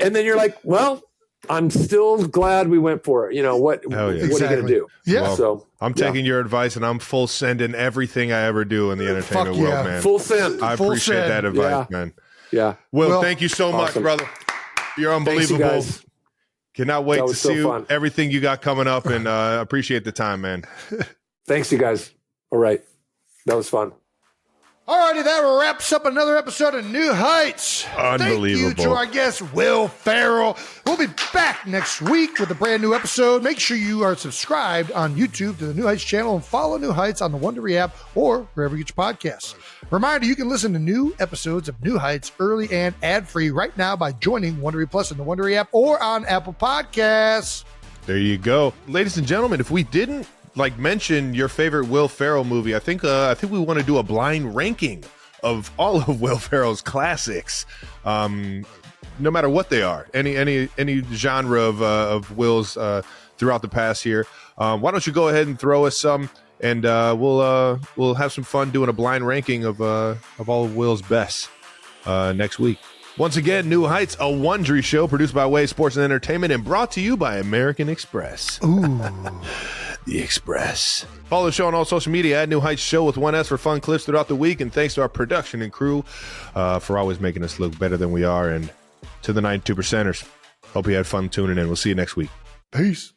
And then you're like, well, I'm still glad we went for it. You know, what are you going to do? Yeah. Well, so I'm taking your advice, and I'm full sending everything I ever do in the entertainment world, man. Full send. I Full appreciate send. that advice, man. Yeah. Will, thank you so much, awesome. brother. You're unbelievable. Thanks, you guys. Cannot wait to see fun. everything you got coming up, and appreciate the time, man. Thanks, you guys. All right. That was fun. All righty, that wraps up another episode of New Heights. Unbelievable. Thank you to our guest, Will Ferrell. We'll be back next week with a brand new episode. Make sure you are subscribed on YouTube to the New Heights channel and follow New Heights on the Wondery app or wherever you get your podcasts. Reminder, you can listen to new episodes of New Heights early and ad-free right now by joining Wondery Plus in the Wondery app or on Apple Podcasts. There you go. Ladies and gentlemen, if we didn't mention your favorite Will Ferrell movie, I think we want to do a blind ranking of all of Will Ferrell's classics, no matter what they are, any genre of Will's throughout the past year. Why don't you go ahead and throw us some, and we'll have some fun doing a blind ranking of all of Will's best next week. Once again, New Heights, a Wondery show produced by Wave Sports and Entertainment and brought to you by American Express. Ooh. The Express. Follow the show on all social media at New Heights Show with 1S for fun clips throughout the week. And thanks to our production and crew for always making us look better than we are. And to the 92%ers, hope you had fun tuning in. We'll see you next week. Peace.